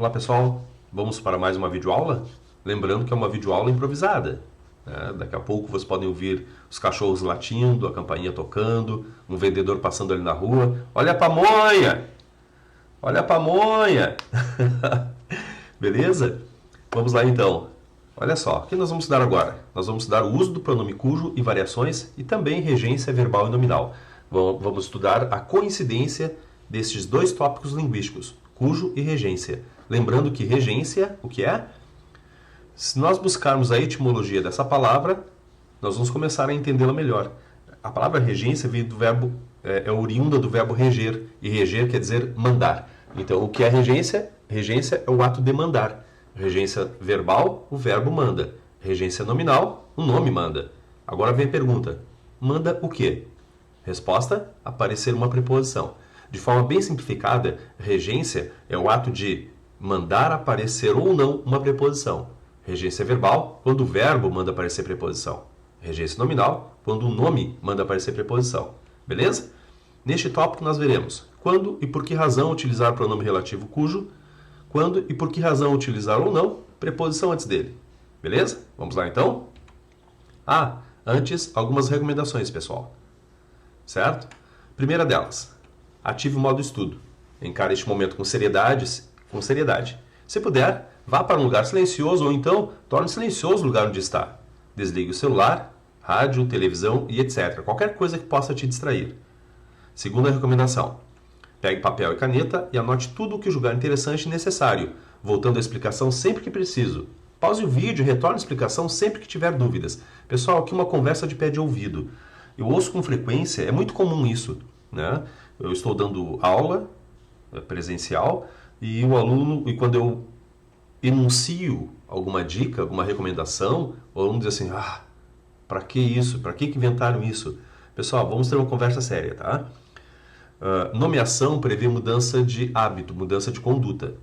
Olá pessoal, vamos para mais uma videoaula? Lembrando que é uma videoaula improvisada. Daqui a pouco vocês podem ouvir os cachorros latindo, a campainha tocando, um vendedor passando ali na rua. Olha a pamonha! Olha a pamonha! Beleza? Vamos lá então. Olha só, o que nós vamos estudar agora? Nós vamos estudar o uso do pronome cujo e variações e também regência verbal e nominal. Vamos estudar a coincidência destes dois tópicos linguísticos, cujo e regência. Lembrando que regência, o que é? Se nós buscarmos a etimologia dessa palavra, nós vamos começar a entendê-la melhor. A palavra regência veio do verbo, é oriunda do verbo reger, e reger quer dizer mandar. Então, o que é regência? Regência é o ato de mandar. Regência verbal, o verbo manda. Regência nominal, o nome manda. Agora vem a pergunta: manda o quê? Resposta: aparecer uma preposição. De forma bem simplificada, regência é o ato de mandar aparecer ou não uma preposição. Regência verbal, quando o verbo manda aparecer preposição. Regência nominal, quando o nome manda aparecer preposição. Beleza? Neste tópico nós veremos quando e por que razão utilizar o pronome relativo cujo, quando e por que razão utilizar ou não preposição antes dele. Beleza? Vamos lá então? Antes, algumas recomendações, pessoal. Certo? Primeira delas, ative o modo estudo. Encare este momento com seriedade. Se puder, vá para um lugar silencioso ou então torne silencioso o lugar onde está. Desligue o celular, rádio, televisão e etc. Qualquer coisa que possa te distrair. Segunda recomendação. Pegue papel e caneta e anote tudo o que julgar interessante e necessário, voltando à explicação sempre que preciso. Pause o vídeo e retorne a explicação sempre que tiver dúvidas. Pessoal, aqui uma conversa de pé de ouvido. Eu ouço com frequência, é muito comum isso, né? Eu estou dando aula presencial e o aluno, e quando eu enuncio alguma dica, alguma recomendação, o aluno diz assim: para que isso? Para que inventaram isso? Pessoal, vamos ter uma conversa séria, tá? Nomeação prevê mudança de hábito, mudança de conduta.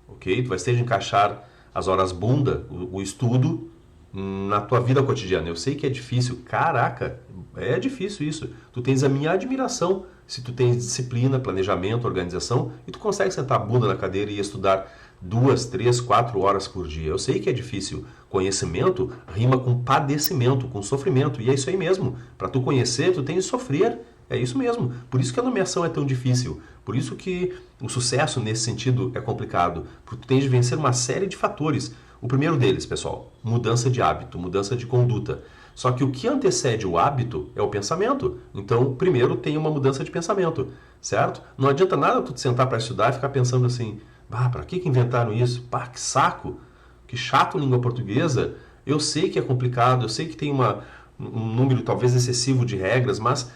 Ok? Tu vai ter de encaixar as horas bunda, o estudo, na tua vida cotidiana. Eu sei que é difícil. Caraca, é difícil isso. Tu tens a minha admiração se tu tens disciplina, planejamento, organização e tu consegue sentar a bunda na cadeira e estudar 2, 3, 4 horas por dia. Eu sei que é difícil. Conhecimento rima com padecimento, com sofrimento. E é isso aí mesmo. Para tu conhecer, tu tens de sofrer. É isso mesmo. Por isso que a nomeação é tão difícil. Por isso que o sucesso nesse sentido é complicado. Porque tu tens de vencer uma série de fatores. O primeiro deles, pessoal, mudança de hábito, mudança de conduta. Só que o que antecede o hábito é o pensamento. Então, primeiro tem uma mudança de pensamento, certo? Não adianta nada tu te sentar para estudar e ficar pensando assim: para que inventaram isso? Que saco! Que chato língua portuguesa! Eu sei que é complicado, eu sei que tem um número talvez excessivo de regras, mas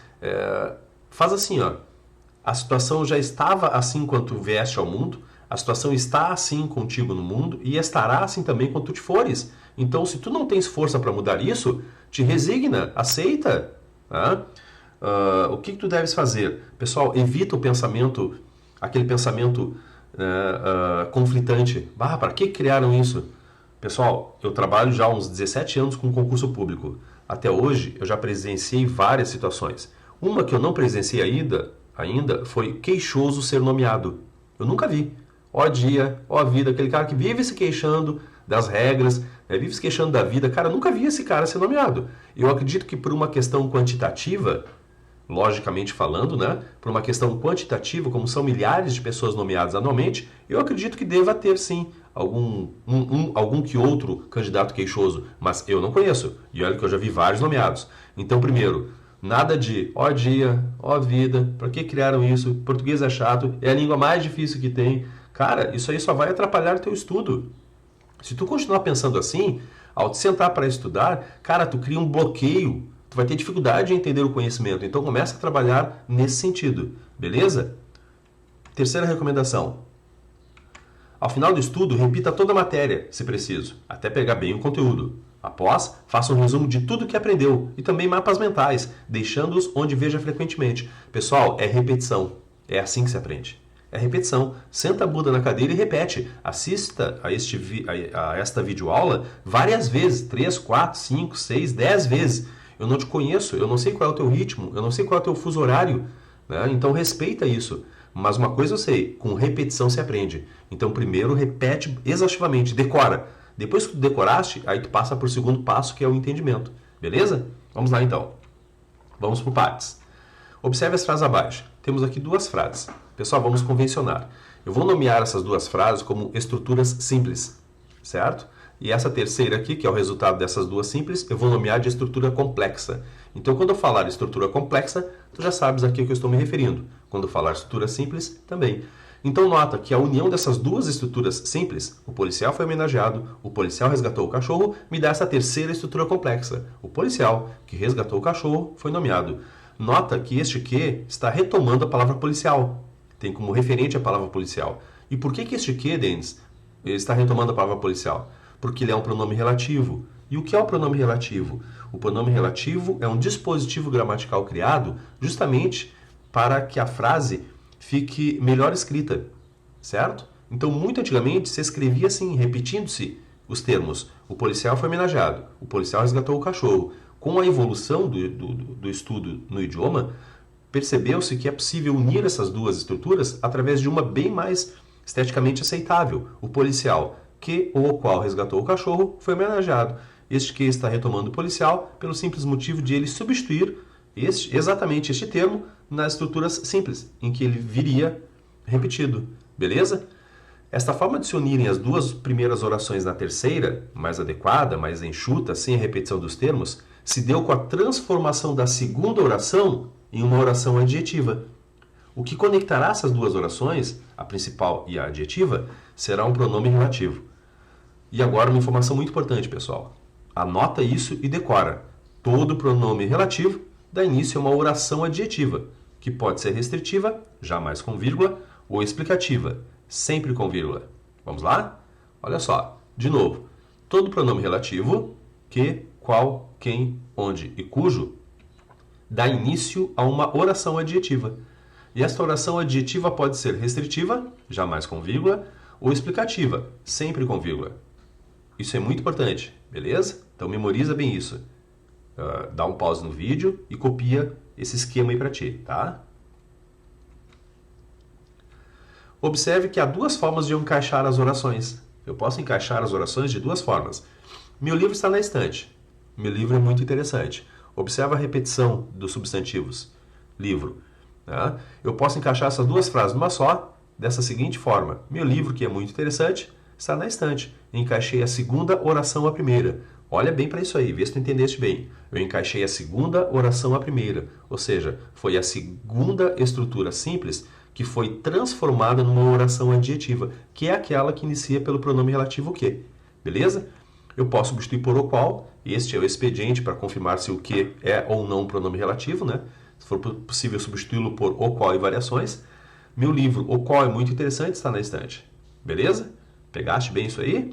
faz assim, ó. A situação já estava assim quando tu vieste ao mundo, a situação está assim contigo no mundo e estará assim também quando tu te fores. Então, se tu não tens força para mudar isso, te resigna, aceita. Tá? O que tu deves fazer? Pessoal, evita o pensamento, aquele pensamento conflitante. Para que criaram isso? Pessoal, eu trabalho já há uns 17 anos com concurso público. Até hoje, eu já presenciei várias situações. Uma que eu não presenciei ainda foi queixoso ser nomeado. Eu nunca vi. Ó dia, ó vida, aquele cara que vive se queixando das regras, vive se queixando da vida. Cara, eu nunca vi esse cara ser nomeado. Eu acredito que por uma questão quantitativa, logicamente falando, né? Por uma questão quantitativa, como são milhares de pessoas nomeadas anualmente, eu acredito que deva ter sim algum que outro candidato queixoso, mas eu não conheço. E olha que eu já vi vários nomeados. Então, primeiro, nada de ó dia, ó vida, para que criaram isso? Português é chato, é a língua mais difícil que tem. Cara, isso aí só vai atrapalhar o teu estudo. Se tu continuar pensando assim, ao te sentar para estudar, cara, tu cria um bloqueio. Tu vai ter dificuldade em entender o conhecimento. Então, começa a trabalhar nesse sentido. Beleza? Terceira recomendação. Ao final do estudo, repita toda a matéria, se preciso, até pegar bem o conteúdo. Após, faça um resumo de tudo que aprendeu e também mapas mentais, deixando-os onde veja frequentemente. Pessoal, é repetição. É assim que se aprende. É repetição. Senta a bunda na cadeira e repete. Assista a esta videoaula várias vezes. 3, 4, 5, 6, 10 vezes. Eu não te conheço, eu não sei qual é o teu ritmo, eu não sei qual é o teu fuso horário. Né? Então respeita isso. Mas uma coisa eu sei, com repetição se aprende. Então primeiro repete exaustivamente, decora. Depois que tu decoraste, aí tu passa para o segundo passo, que é o entendimento. Beleza? Vamos lá então. Vamos por partes. Observe as frases abaixo. Temos aqui duas frases. Pessoal, vamos convencionar. Eu vou nomear essas duas frases como estruturas simples, certo? E essa terceira aqui, que é o resultado dessas duas simples, eu vou nomear de estrutura complexa. Então, quando eu falar estrutura complexa, tu já sabes aqui a que eu estou me referindo. Quando eu falar estrutura simples, também. Então, nota que a união dessas duas estruturas simples, o policial foi homenageado, o policial resgatou o cachorro, me dá essa terceira estrutura complexa. O policial que resgatou o cachorro foi nomeado. Nota que este que está retomando a palavra policial. Tem como referente a palavra policial. E por que este que, Denis, está retomando a palavra policial? Porque ele é um pronome relativo. E o que é o pronome relativo? O pronome relativo é um dispositivo gramatical criado justamente para que a frase fique melhor escrita, certo? Então, muito antigamente, se escrevia assim, repetindo-se os termos. O policial foi homenageado, o policial resgatou o cachorro. Com a evolução do estudo no idioma, percebeu-se que é possível unir essas duas estruturas através de uma bem mais esteticamente aceitável. O policial que ou o qual resgatou o cachorro foi homenageado. Este que está retomando o policial pelo simples motivo de ele substituir exatamente este termo nas estruturas simples, em que ele viria repetido. Beleza? Esta forma de se unirem as duas primeiras orações na terceira, mais adequada, mais enxuta, sem a repetição dos termos, se deu com a transformação da segunda oração em uma oração adjetiva. O que conectará essas duas orações, a principal e a adjetiva, será um pronome relativo. E agora uma informação muito importante, pessoal. Anota isso e decora. Todo pronome relativo dá início a uma oração adjetiva, que pode ser restritiva, jamais com vírgula, ou explicativa, sempre com vírgula. Vamos lá? Olha só, de novo. Todo pronome relativo, que, qual, quem, onde e cujo, dá início a uma oração adjetiva. E esta oração adjetiva pode ser restritiva, jamais com vírgula, ou explicativa, sempre com vírgula. Isso é muito importante, beleza? Então memoriza bem isso. Dá um pause no vídeo e copia esse esquema aí para ti, tá? Observe que há duas formas de eu encaixar as orações. Eu posso encaixar as orações de duas formas. Meu livro está na estante. Meu livro é muito interessante. Observa a repetição dos substantivos. Livro. Tá? Eu posso encaixar essas duas frases numa só, dessa seguinte forma. Meu livro, que é muito interessante, está na estante. Encaixei a segunda oração à primeira. Olha bem para isso aí, vê se tu entendeste bem. Eu encaixei a segunda oração à primeira. Ou seja, foi a segunda estrutura simples que foi transformada numa oração adjetiva, que é aquela que inicia pelo pronome relativo o que. Beleza? Eu posso substituir por o qual. Este é o expediente para confirmar se o que é ou não um pronome relativo, né? Se for possível substituí-lo por o qual e variações. Meu livro, o qual é muito interessante, está na estante. Beleza? Pegaste bem isso aí?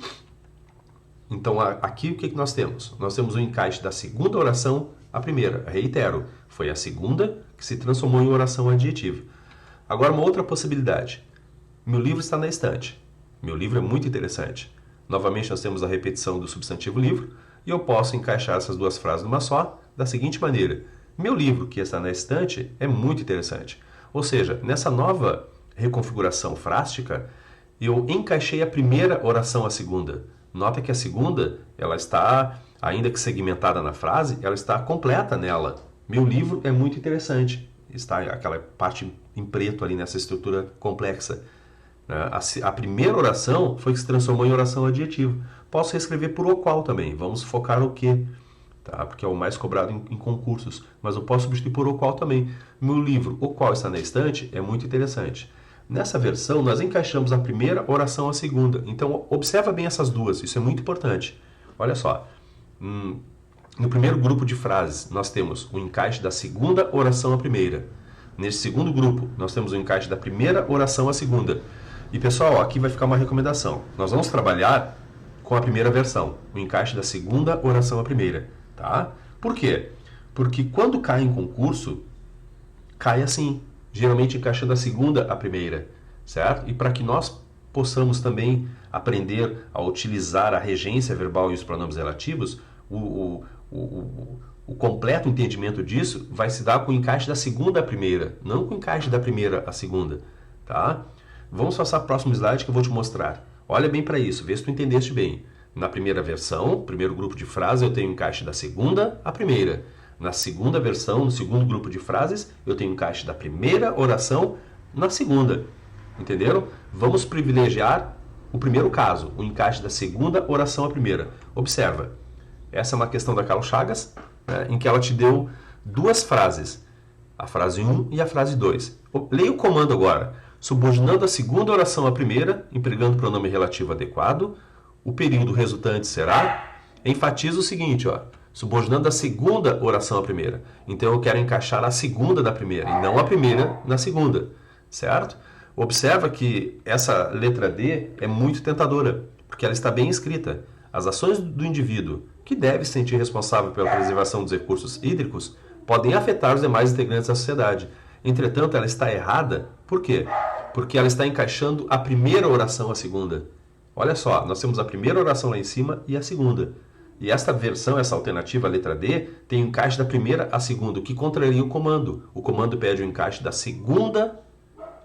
Então, aqui o que nós temos? Nós temos o encaixe da segunda oração à primeira. Reitero, foi a segunda que se transformou em oração adjetiva. Agora, uma outra possibilidade. Meu livro está na estante. Meu livro é muito interessante. Novamente, nós temos a repetição do substantivo livro e eu posso encaixar essas duas frases numa só da seguinte maneira. Meu livro, que está na estante, é muito interessante. Ou seja, nessa nova reconfiguração frástica, eu encaixei a primeira oração à segunda. Nota que a segunda, ela está, ainda que segmentada na frase, ela está completa nela. Meu livro é muito interessante. Está aquela parte em preto ali nessa estrutura complexa. A primeira oração foi que se transformou em oração adjetiva. Posso reescrever por o qual também. Vamos focar o que, tá? Porque é o mais cobrado em concursos. Mas eu posso substituir por o qual também. Meu livro, o qual está na estante, é muito interessante. Nessa versão, nós encaixamos a primeira oração à segunda. Então, observa bem essas duas. Isso é muito importante. Olha só. No primeiro grupo de frases, nós temos o encaixe da segunda oração à primeira. Nesse segundo grupo, nós temos o encaixe da primeira oração à segunda. E, pessoal, aqui vai ficar uma recomendação. Nós vamos trabalhar com a primeira versão, o encaixe da segunda oração à primeira. Tá? Por quê? Porque quando cai em concurso, cai assim. Geralmente encaixando a segunda à primeira, certo? E para que nós possamos também aprender a utilizar a regência verbal e os pronomes relativos, o completo entendimento disso vai se dar com o encaixe da segunda à primeira, não com o encaixe da primeira à segunda. tá? Vamos passar para o próximo slide que eu vou te mostrar. Olha bem para isso, vê se tu entendeste bem. Na primeira versão, primeiro grupo de frases, eu tenho encaixe da segunda à primeira. Na segunda versão, no segundo grupo de frases, eu tenho encaixe da primeira oração na segunda. Entenderam? Vamos privilegiar o primeiro caso, o encaixe da segunda oração à primeira. Observa, essa é uma questão da Carol Chagas, né, em que ela te deu duas frases, a frase 1 e a frase 2. Leia o comando agora. Subordinando a segunda oração à primeira, empregando pronome relativo adequado, o período resultante será... Enfatiza o seguinte, ó, subordinando a segunda oração à primeira. Então eu quero encaixar a segunda da primeira e não a primeira na segunda, certo? Observa que essa letra D é muito tentadora, porque ela está bem escrita. As ações do indivíduo, que deve se sentir responsável pela preservação dos recursos hídricos, podem afetar os demais integrantes da sociedade. Entretanto, ela está errada. Por quê? Porque ela está encaixando a primeira oração à segunda. Olha só, nós temos a primeira oração lá em cima e a segunda. E esta versão, essa alternativa, a letra D, tem o encaixe da primeira à segunda, o que contraria o comando. O comando pede o encaixe da segunda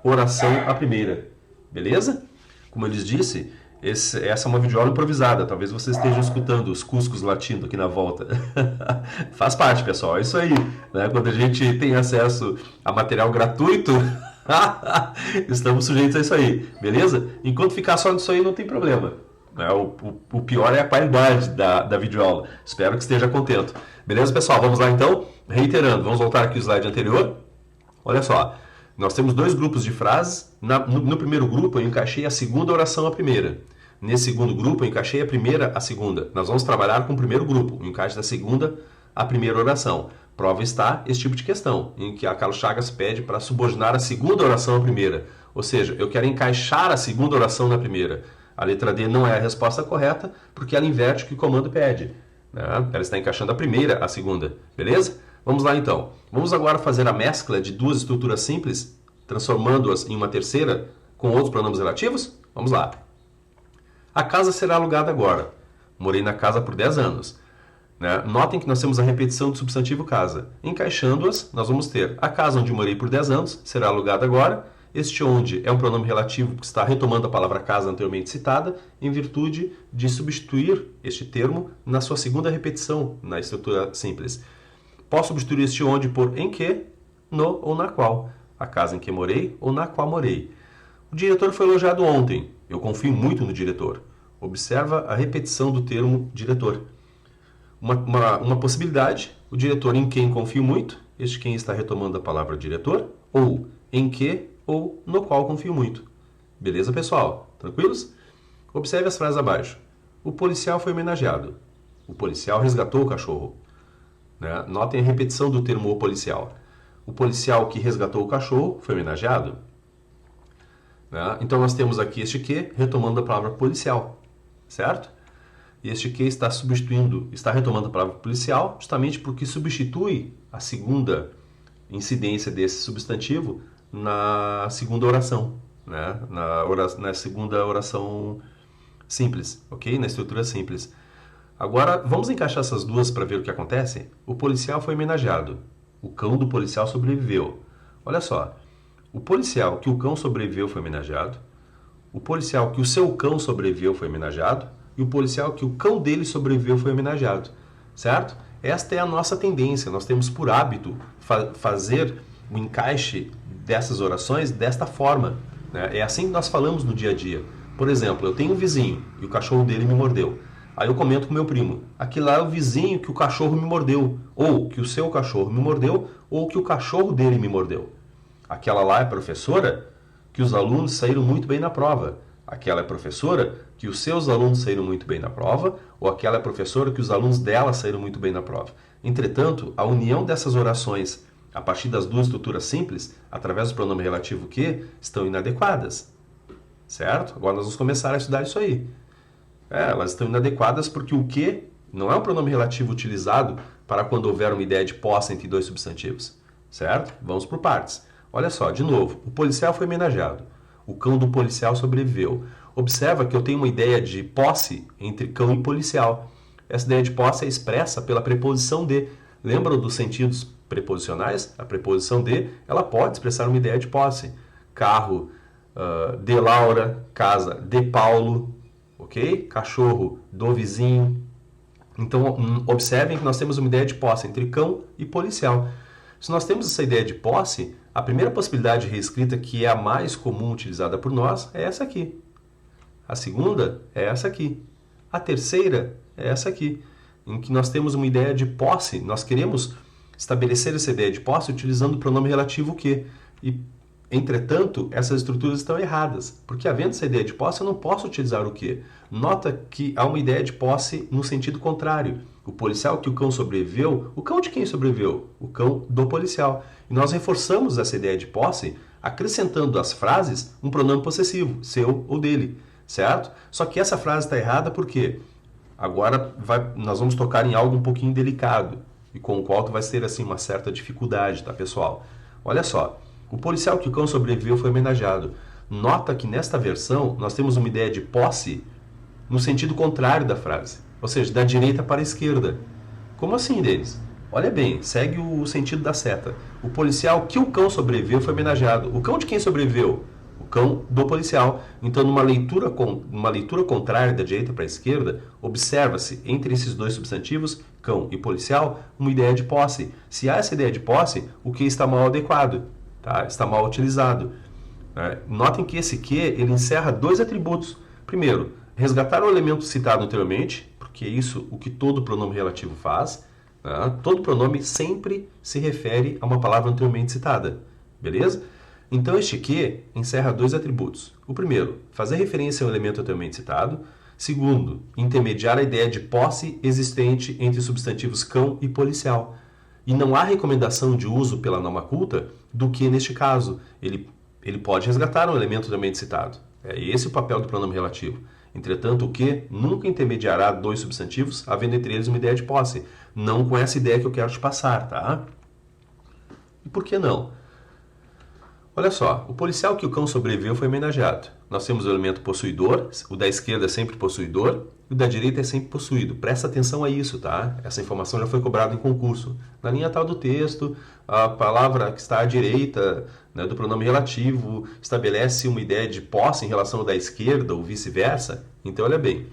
oração à primeira. Beleza? Como eu lhes disse, essa é uma videoaula improvisada. Talvez vocês estejam escutando os cuscos latindo aqui na volta. Faz parte, pessoal. É isso aí. Né? Quando a gente tem acesso a material gratuito, estamos sujeitos a isso aí. Beleza? Enquanto ficar só nisso aí, não tem problema. Né? O pior é a qualidade da videoaula. Espero que esteja contente. Beleza, pessoal? Vamos lá, então. Reiterando, vamos voltar aqui ao slide anterior. Olha só. Nós temos dois grupos de frases. No primeiro grupo, eu encaixei a segunda oração à primeira. Nesse segundo grupo, eu encaixei a primeira à segunda. Nós vamos trabalhar com o primeiro grupo, o encaixe da segunda à primeira oração. Prova está esse tipo de questão, em que a Carol Chagas pede para subordinar a segunda oração à primeira. Ou seja, eu quero encaixar a segunda oração na primeira. A letra D não é a resposta correta, porque ela inverte o que o comando pede. Né? Ela está encaixando a primeira à segunda. Beleza? Vamos lá, então. Vamos agora fazer a mescla de duas estruturas simples, transformando-as em uma terceira com outros pronomes relativos? Vamos lá. A casa será alugada agora. Morei na casa por 10 anos. Né? Notem que nós temos a repetição do substantivo casa. Encaixando-as, nós vamos ter a casa onde morei por 10 anos será alugada agora. Este onde é um pronome relativo que está retomando a palavra casa anteriormente citada, em virtude de substituir este termo na sua segunda repetição na estrutura simples. Posso substituir este onde por em que, no ou na qual. A casa em que morei ou na qual morei. O diretor foi elogiado ontem. Eu confio muito no diretor. Observa a repetição do termo diretor. Uma possibilidade, o diretor em quem confio muito, este quem está retomando a palavra diretor, ou em que ou no qual confio muito. Beleza, pessoal? Tranquilos? Observe as frases abaixo. O policial foi homenageado. O policial resgatou o cachorro. Né? Notem a repetição do termo o policial. O policial que resgatou o cachorro foi homenageado. Né? Então nós temos aqui este que retomando a palavra policial, certo? E este que está retomando a palavra policial justamente porque substitui a segunda incidência desse substantivo na segunda oração, né? Na segunda oração simples, ok? Na estrutura simples. Agora, vamos encaixar essas duas para ver o que acontece? O policial foi homenageado. O cão do policial sobreviveu. Olha só. O policial que o cão sobreviveu foi homenageado. O policial que o seu cão sobreviveu foi homenageado. E o policial que o cão dele sobreviveu foi homenageado. Certo? Esta é a nossa tendência. Nós temos por hábito fazer o encaixe dessas orações desta forma. Né? É assim que nós falamos no dia a dia. Por exemplo, eu tenho um vizinho e o cachorro dele me mordeu. Aí eu comento com meu primo, aquele lá é o vizinho que o cachorro me mordeu, ou que o seu cachorro me mordeu, ou que o cachorro dele me mordeu. Aquela lá é professora que os alunos saíram muito bem na prova. Aquela é professora que os seus alunos saíram muito bem na prova, ou aquela é professora que os alunos dela saíram muito bem na prova. Entretanto, a união dessas orações, a partir das duas estruturas simples, através do pronome relativo que, estão inadequadas. Certo? Agora nós vamos começar a estudar isso aí. Elas estão inadequadas porque o que não é um pronome relativo utilizado para quando houver uma ideia de posse entre dois substantivos. Certo? Vamos por partes. Olha só, de novo, o policial foi homenageado. O cão do policial sobreviveu. Observa que eu tenho uma ideia de posse entre cão e policial. Essa ideia de posse é expressa pela preposição de. Lembram dos sentidos preposicionais? A preposição de, ela pode expressar uma ideia de posse. Carro de Laura, casa de Paulo, ok? Cachorro do vizinho. Então, observem que nós temos uma ideia de posse entre cão e policial. Se nós temos essa ideia de posse, a primeira possibilidade de reescrita, que é a mais comum utilizada por nós, é essa aqui. A segunda é essa aqui. A terceira é essa aqui, em que nós temos uma ideia de posse. Nós queremos estabelecer essa ideia de posse utilizando o pronome relativo que. E, entretanto, essas estruturas estão erradas, porque havendo essa ideia de posse, eu não posso utilizar o que. Nota que há uma ideia de posse no sentido contrário. O policial que o cão sobreviveu, o cão de quem sobreviveu? O cão do policial. E nós reforçamos essa ideia de posse acrescentando às frases um pronome possessivo, seu ou dele, certo? Só que essa frase está errada porque agora nós vamos tocar em algo um pouquinho delicado e com o qual tu vai ter assim, uma certa dificuldade, tá, pessoal? Olha só, o policial que o cão sobreviveu foi homenageado. Nota que nesta versão nós temos uma ideia de posse no sentido contrário da frase, ou seja, da direita para a esquerda. Como assim, Denis? Olha bem, segue o sentido da seta. O policial que o cão sobreviveu foi homenageado. O cão de quem sobreviveu? O cão do policial. Então, numa leitura contrária da direita para a esquerda, observa-se entre esses dois substantivos, cão e policial, uma ideia de posse. Se há essa ideia de posse, o que está mal adequado, tá? Está mal utilizado. Notem que esse que ele encerra dois atributos. Primeiro, resgatar o elemento citado anteriormente, porque é isso o que todo pronome relativo faz. Todo pronome sempre se refere a uma palavra anteriormente citada, beleza? Então este que encerra dois atributos. O primeiro, fazer referência ao elemento anteriormente citado. Segundo, intermediar a ideia de posse existente entre os substantivos cão e policial. E não há recomendação de uso pela norma culta do que neste caso. Ele pode resgatar um elemento anteriormente citado. É esse o papel do pronome relativo. Entretanto, o que nunca intermediará dois substantivos, havendo entre eles uma ideia de posse. Não com essa ideia que eu quero te passar, tá? E por que não? Olha só, o policial que o cão sobreviveu foi homenageado. Nós temos o elemento possuidor, o da esquerda é sempre possuidor, e o da direita é sempre possuído. Presta atenção a isso, tá? Essa informação já foi cobrada em concurso. Na linha tal do texto, a palavra que está à direita, né, do pronome relativo estabelece uma ideia de posse em relação ao da esquerda ou vice-versa. Então, olha bem,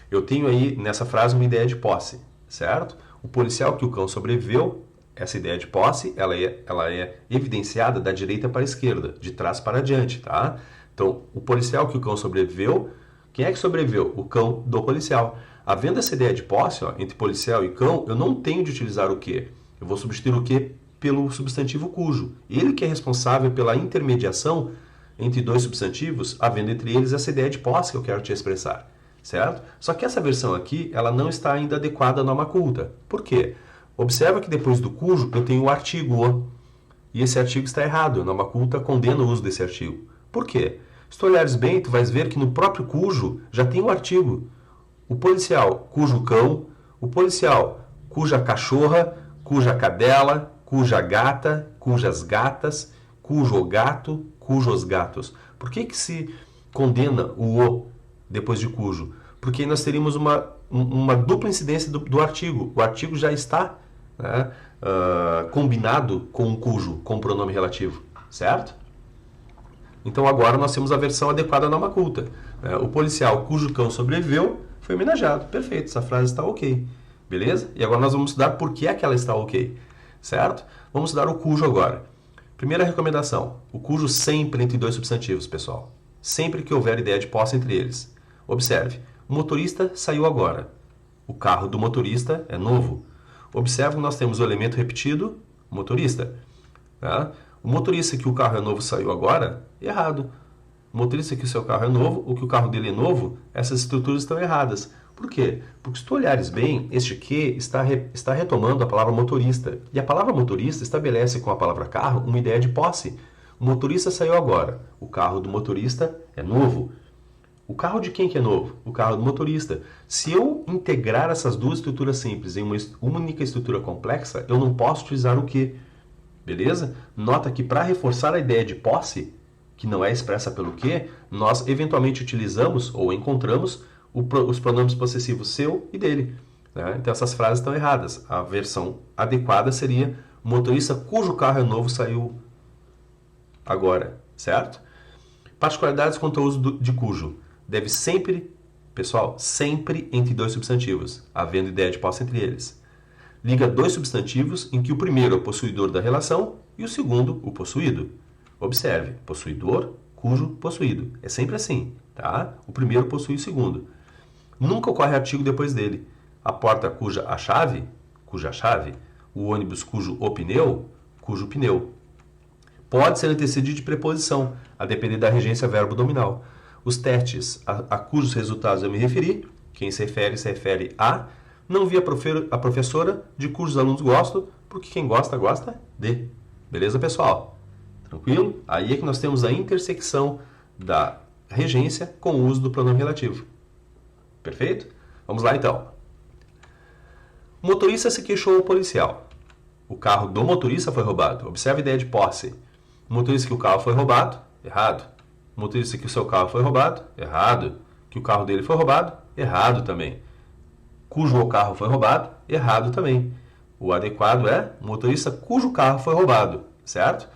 eu tenho aí nessa frase uma ideia de posse, certo? O policial que o cão sobreviveu, essa ideia de posse, ela é evidenciada da direita para a esquerda, de trás para adiante, tá? Então, o policial que o cão sobreviveu, quem é que sobreviveu? O cão do policial. Havendo essa ideia de posse, entre policial e cão, eu não tenho de utilizar o que. Eu vou substituir o que pelo substantivo cujo. Ele que é responsável pela intermediação entre dois substantivos, havendo entre eles essa ideia de posse que eu quero te expressar, certo? Só que essa versão aqui, ela não está ainda adequada à norma culta. Por quê? Observa que depois do cujo eu tenho o artigo o. E esse artigo está errado. A norma culta condena o uso desse artigo. Por quê? Se tu olhares bem, tu vais ver que no próprio cujo já tem o artigo. O policial, cujo cão. O policial, cuja cachorra, cuja cadela, cuja gata, cujas gatas, cujo gato, cujos gatos. Por que se condena o o depois de cujo? Porque aí nós teríamos uma dupla incidência do artigo. O artigo já está, né, combinado com o cujo, com o pronome relativo, certo? Então agora nós temos a versão adequada à norma culta. O policial cujo cão sobreviveu foi homenageado. Perfeito, essa frase está ok. Beleza? E agora nós vamos estudar por que é que ela está ok. Certo? Vamos estudar o cujo agora. Primeira recomendação. O cujo sempre entre dois substantivos, pessoal. Sempre que houver ideia de posse entre eles. Observe. O motorista saiu agora. O carro do motorista é novo. Observe que nós temos o elemento repetido, motorista. Tá? O motorista que o carro é novo saiu agora, errado. O motorista que o seu carro é novo, ou que o carro dele é novo, essas estruturas estão erradas. Por quê? Porque se tu olhares bem, este que está retomando a palavra motorista. E a palavra motorista estabelece com a palavra carro uma ideia de posse. O motorista saiu agora. O carro do motorista é novo. O carro de quem que é novo? O carro do motorista. Se eu integrar essas duas estruturas simples em uma única estrutura complexa, eu não posso utilizar o que. Beleza? Nota que para reforçar a ideia de posse, que não é expressa pelo que, nós eventualmente utilizamos ou encontramos os pronomes possessivos seu e dele. Né? Então essas frases estão erradas. A versão adequada seria o motorista cujo carro é novo saiu agora, certo? Particularidades quanto ao uso de cujo. Deve sempre, pessoal, sempre entre dois substantivos, havendo ideia de posse entre eles. Liga dois substantivos em que o primeiro é o possuidor da relação e o segundo, o possuído. Observe, possuidor, cujo, possuído. É sempre assim, tá? O primeiro possui o segundo. Nunca ocorre artigo depois dele. A porta cuja a chave, o ônibus cujo o pneu, cujo pneu. Pode ser antecedido de preposição, a depender da regência verbo nominal. Os testes a cujos resultados eu me referi, quem se refere a. Não vi a professora, de cujos alunos gosto, porque quem gosta, gosta de. Beleza, pessoal? Tranquilo? Aí é que nós temos a intersecção da regência com o uso do pronome relativo. Perfeito? Vamos lá, então. O motorista se queixou ao policial. O carro do motorista foi roubado. Observe a ideia de posse. O motorista que o carro foi roubado, errado. O motorista que o seu carro foi roubado, errado. Que o carro dele foi roubado, errado também. Cujo o carro foi roubado, errado também. O adequado é o motorista cujo carro foi roubado, certo?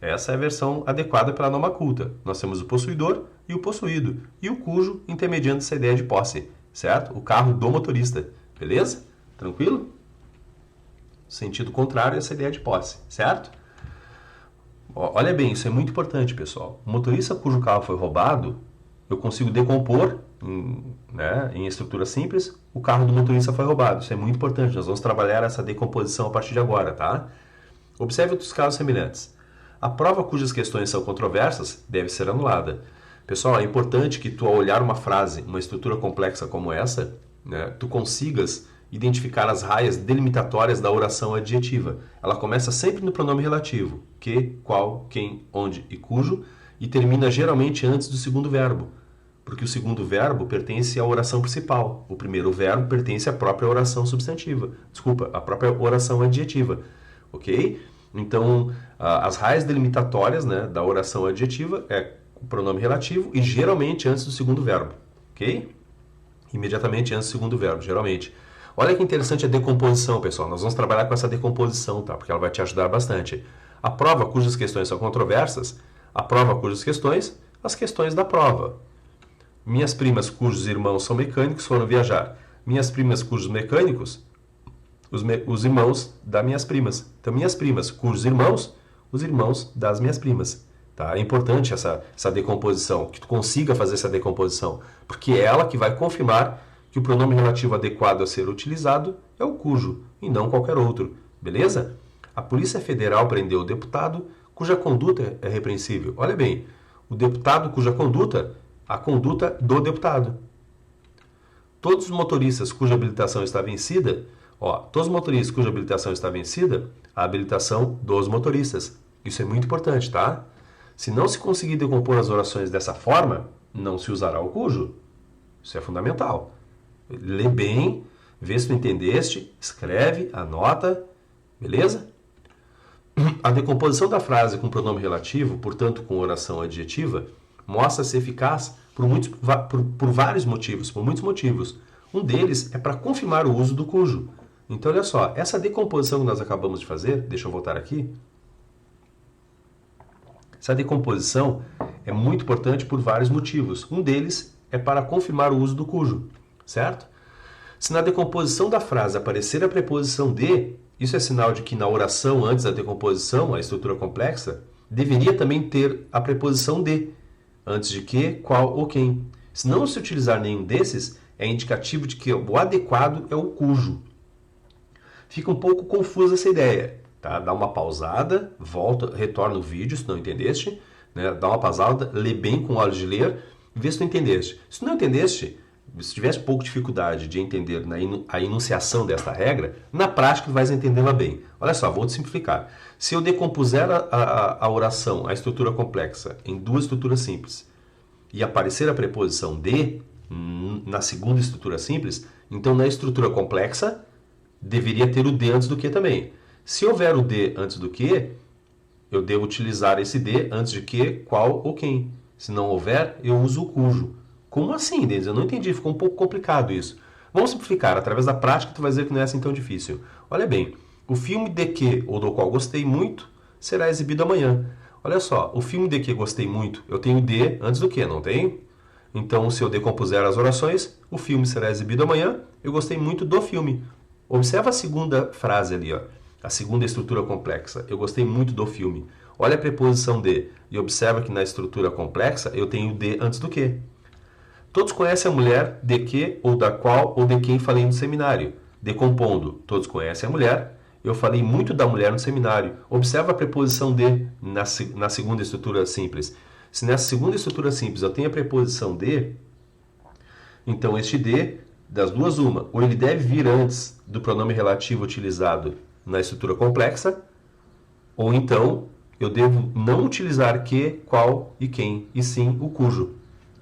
Essa é a versão adequada pela norma culta. Nós temos o possuidor e o possuído, e o cujo intermediando essa ideia de posse, certo? O carro do motorista, beleza? Tranquilo? Sentido contrário a essa ideia de posse, certo? Olha bem, isso é muito importante, pessoal. O motorista cujo carro foi roubado, eu consigo decompor em estrutura simples, o carro do motorista foi roubado. Isso é muito importante, nós vamos trabalhar essa decomposição a partir de agora, tá? Observe outros casos semelhantes. A prova cujas questões são controversas deve ser anulada. Pessoal, é importante que tu, ao olhar uma frase, uma estrutura complexa como essa, tu consigas identificar as raias delimitatórias da oração adjetiva. Ela começa sempre no pronome relativo, que, qual, quem, onde e cujo, e termina geralmente antes do segundo verbo, porque o segundo verbo pertence à oração principal. O primeiro verbo pertence à própria oração substantiva. Desculpa, à própria oração adjetiva. Ok? Então, as raias delimitatórias da oração adjetiva é o pronome relativo e geralmente antes do segundo verbo. Ok? Imediatamente antes do segundo verbo, geralmente. Olha que interessante a decomposição, pessoal. Nós vamos trabalhar com essa decomposição, tá? Porque ela vai te ajudar bastante. A prova cujas questões são controversas, a prova cujas questões, as questões da prova. Minhas primas cujos irmãos são mecânicos foram viajar. Minhas primas cujos mecânicos, os irmãos das minhas primas. Então, minhas primas cujos irmãos, os irmãos das minhas primas. Tá? É importante essa decomposição, que tu consiga fazer essa decomposição, porque é ela que vai confirmar que o pronome relativo adequado a ser utilizado é o cujo, e não qualquer outro. Beleza? A Polícia Federal prendeu o deputado cuja conduta é repreensível. Olha bem, o deputado cuja conduta, a conduta do deputado. Todos os motoristas cuja habilitação está vencida, todos os motoristas cuja habilitação está vencida, a habilitação dos motoristas. Isso é muito importante, tá? Se não se conseguir decompor as orações dessa forma, não se usará o cujo. Isso é fundamental. Lê bem, vê se tu entendeste, escreve, anota, beleza? A decomposição da frase com pronome relativo, portanto com oração adjetiva, mostra-se eficaz por vários motivos, por muitos motivos. Um deles é para confirmar o uso do cujo. Então, olha só, essa decomposição que nós acabamos de fazer, deixa eu voltar aqui. Essa decomposição é muito importante por vários motivos. Um deles é para confirmar o uso do cujo, certo? Se na decomposição da frase aparecer a preposição de, isso é sinal de que na oração antes da decomposição, a estrutura complexa, deveria também ter a preposição de, antes de que, qual ou quem. Se não se utilizar nenhum desses, é indicativo de que o adequado é o cujo. Fica um pouco confusa essa ideia, tá? Dá uma pausada, volta, retorna o vídeo se não entendeste, dá uma pausada, lê bem com olhos de ler, vê se tu entendeste. Se não entendeste, se tivesse pouco dificuldade de entender a enunciação desta regra, na prática tu vais entendê-la bem. Olha só, vou te simplificar. Se eu decompuser a oração, a estrutura complexa, em duas estruturas simples, e aparecer a preposição de, na segunda estrutura simples, então na estrutura complexa, deveria ter o de antes do que também. Se houver o de antes do que, eu devo utilizar esse de antes de que, qual ou quem. Se não houver, eu uso o cujo. Como assim, Denis? Eu não entendi, ficou um pouco complicado isso. Vamos simplificar, através da prática tu vai dizer que não é assim tão difícil. Olha bem, o filme de que ou do qual gostei muito será exibido amanhã. Olha só, o filme de que gostei muito, eu tenho de antes do que, não tem? Então, se eu decompuser as orações, o filme será exibido amanhã, eu gostei muito do filme. Observa a segunda frase ali, ó, a segunda estrutura complexa. Eu gostei muito do filme. Olha a preposição de e observa que na estrutura complexa eu tenho de antes do que. Todos conhecem a mulher de que, ou da qual, ou de quem falei no seminário. Decompondo, todos conhecem a mulher. Eu falei muito da mulher no seminário. Observa a preposição de na segunda estrutura simples. Se nessa segunda estrutura simples eu tenho a preposição de, então este de, das duas uma, ou ele deve vir antes do pronome relativo utilizado na estrutura complexa, ou então eu devo não utilizar que, qual e quem, e sim o cujo.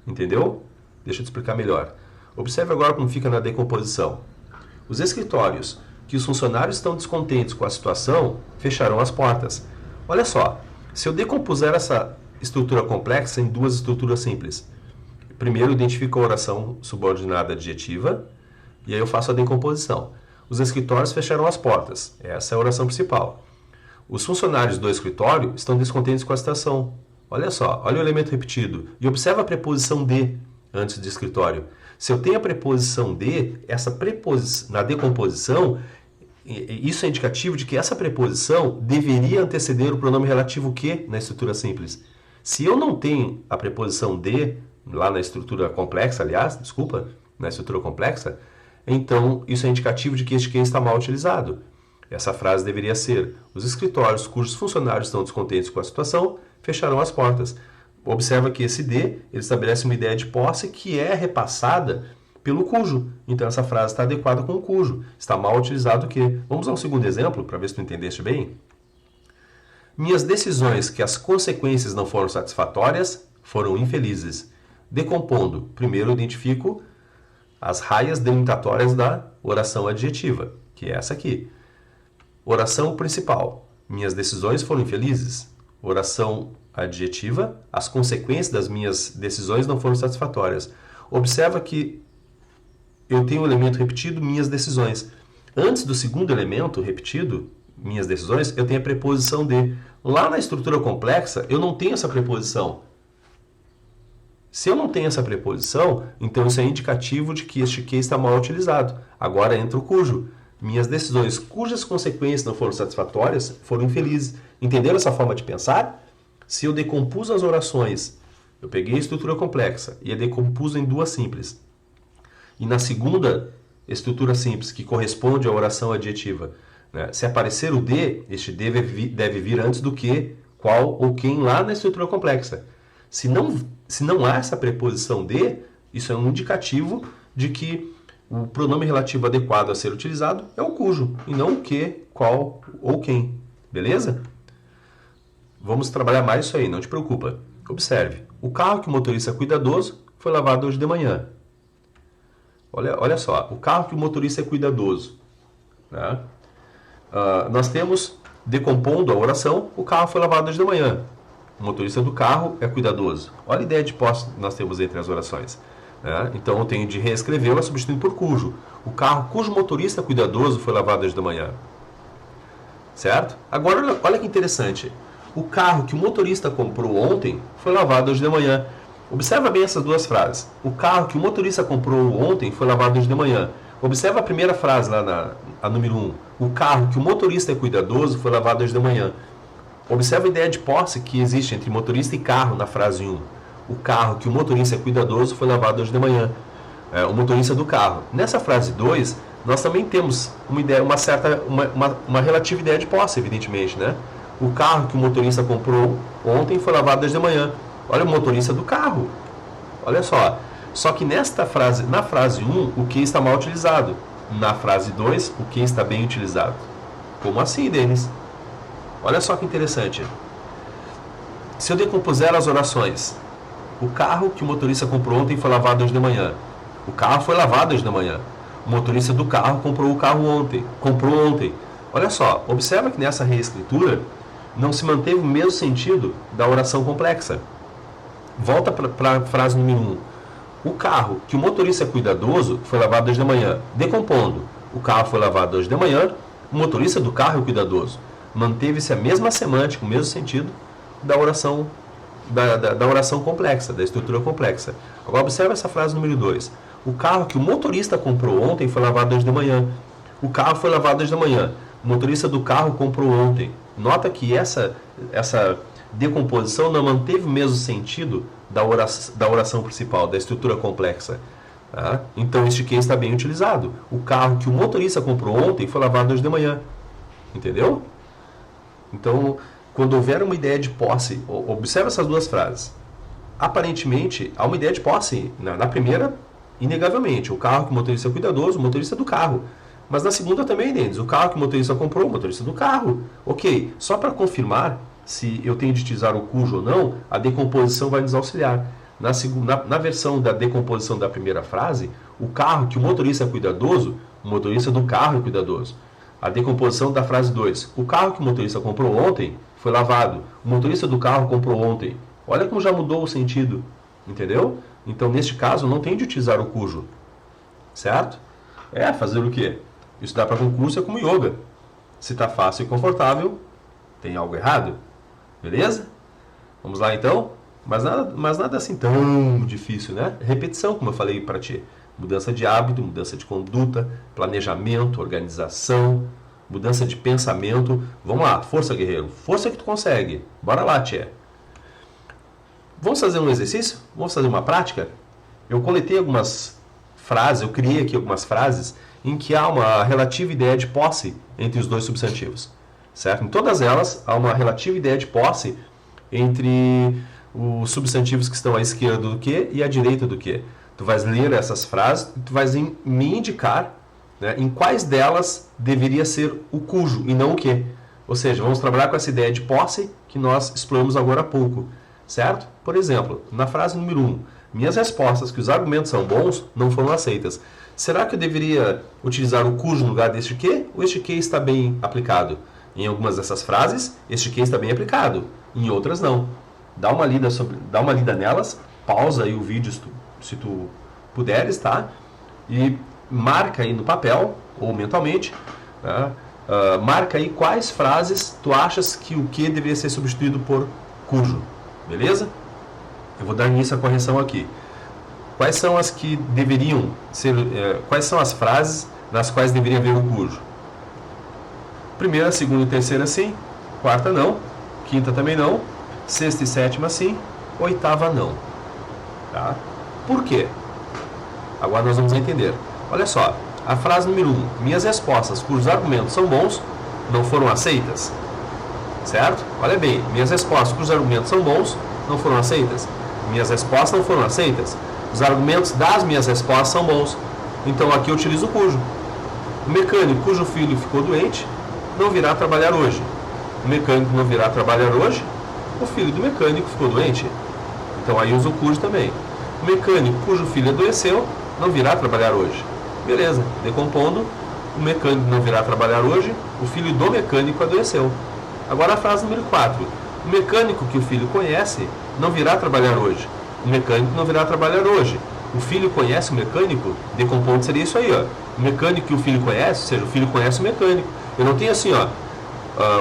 Entendeu? Deixa eu te explicar melhor. Observe agora como fica na decomposição. Os escritórios que os funcionários estão descontentes com a situação fecharão as portas. Olha só, se eu decompuser essa estrutura complexa em duas estruturas simples. Primeiro, eu identifico a oração subordinada adjetiva e aí eu faço a decomposição. Os escritórios fecharão as portas. Essa é a oração principal. Os funcionários do escritório estão descontentes com a situação. Olha só, olha o elemento repetido. E observa a preposição de antes de escritório. Se eu tenho a preposição de, essa preposição, na decomposição, isso é indicativo de que essa preposição deveria anteceder o pronome relativo que na estrutura simples. Se eu não tenho a preposição de, lá na estrutura complexa, aliás, desculpa, na estrutura complexa, então isso é indicativo de que este que está mal utilizado. Essa frase deveria ser: os escritórios cujos funcionários estão descontentes com a situação fecharão as portas. Observa que esse de, ele estabelece uma ideia de posse que é repassada pelo cujo. Então essa frase está adequada com o cujo. Está mal utilizado o que. Vamos a um segundo exemplo, para ver se tu entendeste bem. Minhas decisões que as consequências não foram satisfatórias foram infelizes. Decompondo, primeiro eu identifico as raias delimitatórias da oração adjetiva, que é essa aqui. Oração principal. Minhas decisões foram infelizes. Oração adjetiva. As consequências das minhas decisões não foram satisfatórias. Observa que eu tenho o elemento repetido, minhas decisões. Antes do segundo elemento repetido, minhas decisões, eu tenho a preposição de. Lá na estrutura complexa, eu não tenho essa preposição. Se eu não tenho essa preposição, então isso é indicativo de que este que está mal utilizado. Agora entra o cujo. Minhas decisões cujas consequências não foram satisfatórias foram infelizes. Entenderam essa forma de pensar? Se eu decompus as orações, eu peguei a estrutura complexa e a decompus em duas simples. E na segunda estrutura simples, que corresponde à oração adjetiva, né, se aparecer o de, este deve vir antes do que, qual ou quem lá na estrutura complexa. Se não há essa preposição de, isso é um indicativo de que o pronome relativo adequado a ser utilizado é o cujo, e não o que, qual ou quem. Beleza? Vamos trabalhar mais isso aí, não te preocupa. Observe, o carro que o motorista cuidadoso foi lavado hoje de manhã. Olha só, o carro que o motorista é cuidadoso. Né? Nós temos, decompondo a oração, o carro foi lavado hoje de manhã. O motorista do carro é cuidadoso. Olha a ideia de posse que nós temos entre as orações. Né? Então eu tenho de reescrevê-la substituindo por cujo. O carro cujo motorista cuidadoso foi lavado hoje de manhã. Certo? Agora olha que interessante. O carro que o motorista comprou ontem foi lavado hoje de manhã. Observa bem essas duas frases. O carro que o motorista comprou ontem foi lavado hoje de manhã. Observa a primeira frase lá a número 1. O carro que o motorista é cuidadoso foi lavado hoje de manhã. Observa a ideia de posse que existe entre motorista e carro na frase 1. O carro que o motorista é cuidadoso foi lavado hoje de manhã. O motorista do carro. Nessa frase 2, nós também temos uma relativa ideia de posse, evidentemente, né? O carro que o motorista comprou ontem foi lavado hoje de manhã. Olha o motorista do carro. Olha só. Só que na frase 1, o que está mal utilizado. Na frase 2, o que está bem utilizado. Como assim, Denis? Olha só que interessante. Se eu decompuser as orações, o carro que o motorista comprou ontem foi lavado hoje de manhã. O carro foi lavado hoje de manhã. O motorista do carro comprou ontem. Olha só, observa que nessa reescritura não se manteve o mesmo sentido da oração complexa. Volta para a frase número 1. O carro que o motorista é cuidadoso foi lavado hoje de manhã. Decompondo, o carro foi lavado hoje de manhã, o motorista do carro é cuidadoso. Manteve-se a mesma semântica, o mesmo sentido. da oração da oração complexa, da estrutura complexa. Agora observa essa frase número 2. O carro que o motorista comprou ontem foi lavado hoje de manhã. O carro foi lavado hoje de manhã. O motorista do carro comprou ontem. Nota que essa decomposição não manteve o mesmo sentido da oração principal, da estrutura complexa. Tá? Então este case está bem utilizado. O carro que o motorista comprou ontem foi lavado hoje de manhã. Entendeu? Então, quando houver uma ideia de posse, observa essas duas frases. Aparentemente, há uma ideia de posse. Na primeira, inegavelmente, o carro que o motorista é cuidadoso, o motorista do carro. Mas na segunda também, Denis, o carro que o motorista comprou, o motorista do carro. Ok, só para confirmar se eu tenho de utilizar o cujo ou não, a decomposição vai nos auxiliar. Na versão da decomposição da primeira frase, o carro que o motorista é cuidadoso, o motorista do carro é cuidadoso. A decomposição da frase 2, o carro que o motorista comprou ontem foi lavado, o motorista do carro comprou ontem. Olha como já mudou o sentido, entendeu? Então, neste caso, não tem de utilizar o cujo, certo? Fazer o quê? Estudar para concurso é como yoga. Se está fácil e confortável, tem algo errado, beleza? Vamos lá então? Mas nada assim tão difícil, né? Repetição, como eu falei para ti. Mudança de hábito, mudança de conduta, planejamento, organização, mudança de pensamento. Vamos lá, força, guerreiro. Força que tu consegue. Bora lá, tchê. Vamos fazer um exercício? Vamos fazer uma prática? Eu coletei algumas frases, eu criei aqui algumas frases em que há uma relativa ideia de posse entre os dois substantivos. Certo? Em todas elas, há uma relativa ideia de posse entre os substantivos que estão à esquerda do que e à direita do que. Tu vais ler essas frases e tu vais me indicar, né, em quais delas deveria ser o cujo e não o que. Ou seja, vamos trabalhar com essa ideia de posse que nós exploramos agora há pouco. Certo? Por exemplo, na frase número 1, minhas respostas que os argumentos são bons não foram aceitas. Será que eu deveria utilizar o cujo no lugar deste que? Ou este que está bem aplicado? Em algumas dessas frases, este que está bem aplicado. Em outras, não. Dá uma lida nelas, pausa aí o vídeo se tu puderes, tá? E marca aí no papel, ou mentalmente, tá? Marca aí quais frases tu achas que o que deveria ser substituído por cujo. Beleza? Eu vou dar início à correção aqui. Quais são as que deveriam ser... quais são as frases nas quais deveria haver o cujo? Primeira, segunda e terceira sim. Quarta não. Quinta também não. Sexta e sétima sim. Oitava não. Tá? Por quê? Agora nós vamos entender. Olha só. A frase número 1. Minhas respostas cujos argumentos são bons não foram aceitas. Certo? Olha bem. Minhas respostas cujos argumentos são bons não foram aceitas. Minhas respostas não foram aceitas. Os argumentos das minhas respostas são bons. Então aqui eu utilizo o cujo. O mecânico cujo filho ficou doente não virá trabalhar hoje. O mecânico não virá trabalhar hoje. O filho do mecânico ficou doente. Então aí uso o cujo também. O mecânico cujo filho adoeceu não virá trabalhar hoje. Beleza. Decompondo. O mecânico não virá trabalhar hoje. O filho do mecânico adoeceu. Agora a frase número 4. O mecânico que o filho conhece não virá trabalhar hoje. O mecânico não virá trabalhar hoje. O filho conhece o mecânico? Decompondo seria isso aí, ó. O mecânico que o filho conhece, ou seja, o filho conhece o mecânico. Eu não tenho assim, ó.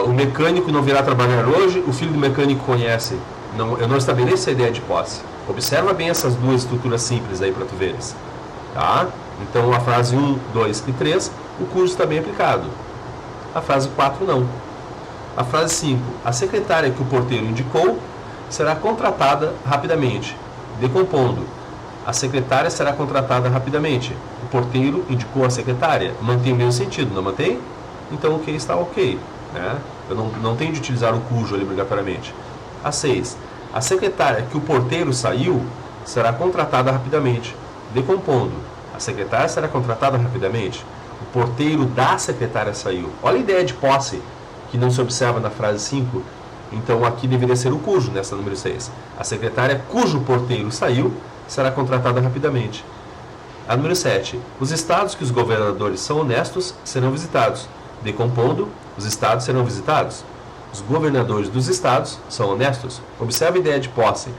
O mecânico não virá trabalhar hoje, o filho do mecânico conhece. Não, eu não estabeleço a ideia de posse. Observa bem essas duas estruturas simples aí para tu veres. Tá? Então a frase 1, 2 e 3, o cujo está bem aplicado. A frase 4 não. A frase 5, a secretária que o porteiro indicou será contratada rapidamente. Decompondo, a secretária será contratada rapidamente. O porteiro indicou a secretária. Mantém o mesmo sentido, não mantém? Então o que está ok. Né? Eu não tenho de utilizar o cujo ali obrigatoriamente. A 6, a secretária que o porteiro saiu será contratada rapidamente. Decompondo, a secretária será contratada rapidamente. O porteiro da secretária saiu. Olha a ideia de posse que não se observa na frase 5. Então aqui deveria ser o cujo, nessa número 6. A secretária cujo porteiro saiu será contratada rapidamente. A número 7. Os estados que os governadores são honestos serão visitados. Decompondo, os estados serão visitados. Os governadores dos estados são honestos. Observe a ideia de posse.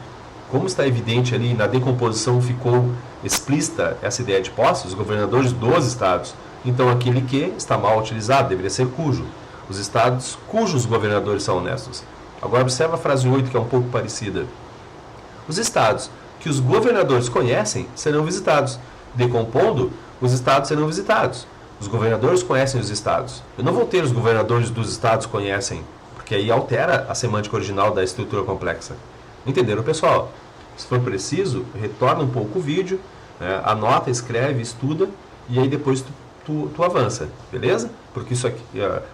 Como está evidente ali na decomposição, ficou explícita essa ideia de posse, os governadores dos estados. Então aquele que está mal utilizado deveria ser cujo. Os estados cujos governadores são honestos. Agora observa a frase 8, que é um pouco parecida. Os estados que os governadores conhecem serão visitados. Decompondo, os estados serão visitados. Os governadores conhecem os estados. Eu não vou ter os governadores dos estados conhecem, porque aí altera a semântica original da estrutura complexa. Entenderam, pessoal? Se for preciso, retorna um pouco o vídeo, né, anota, escreve, estuda, e aí depois tu avança, beleza? Porque isso aqui,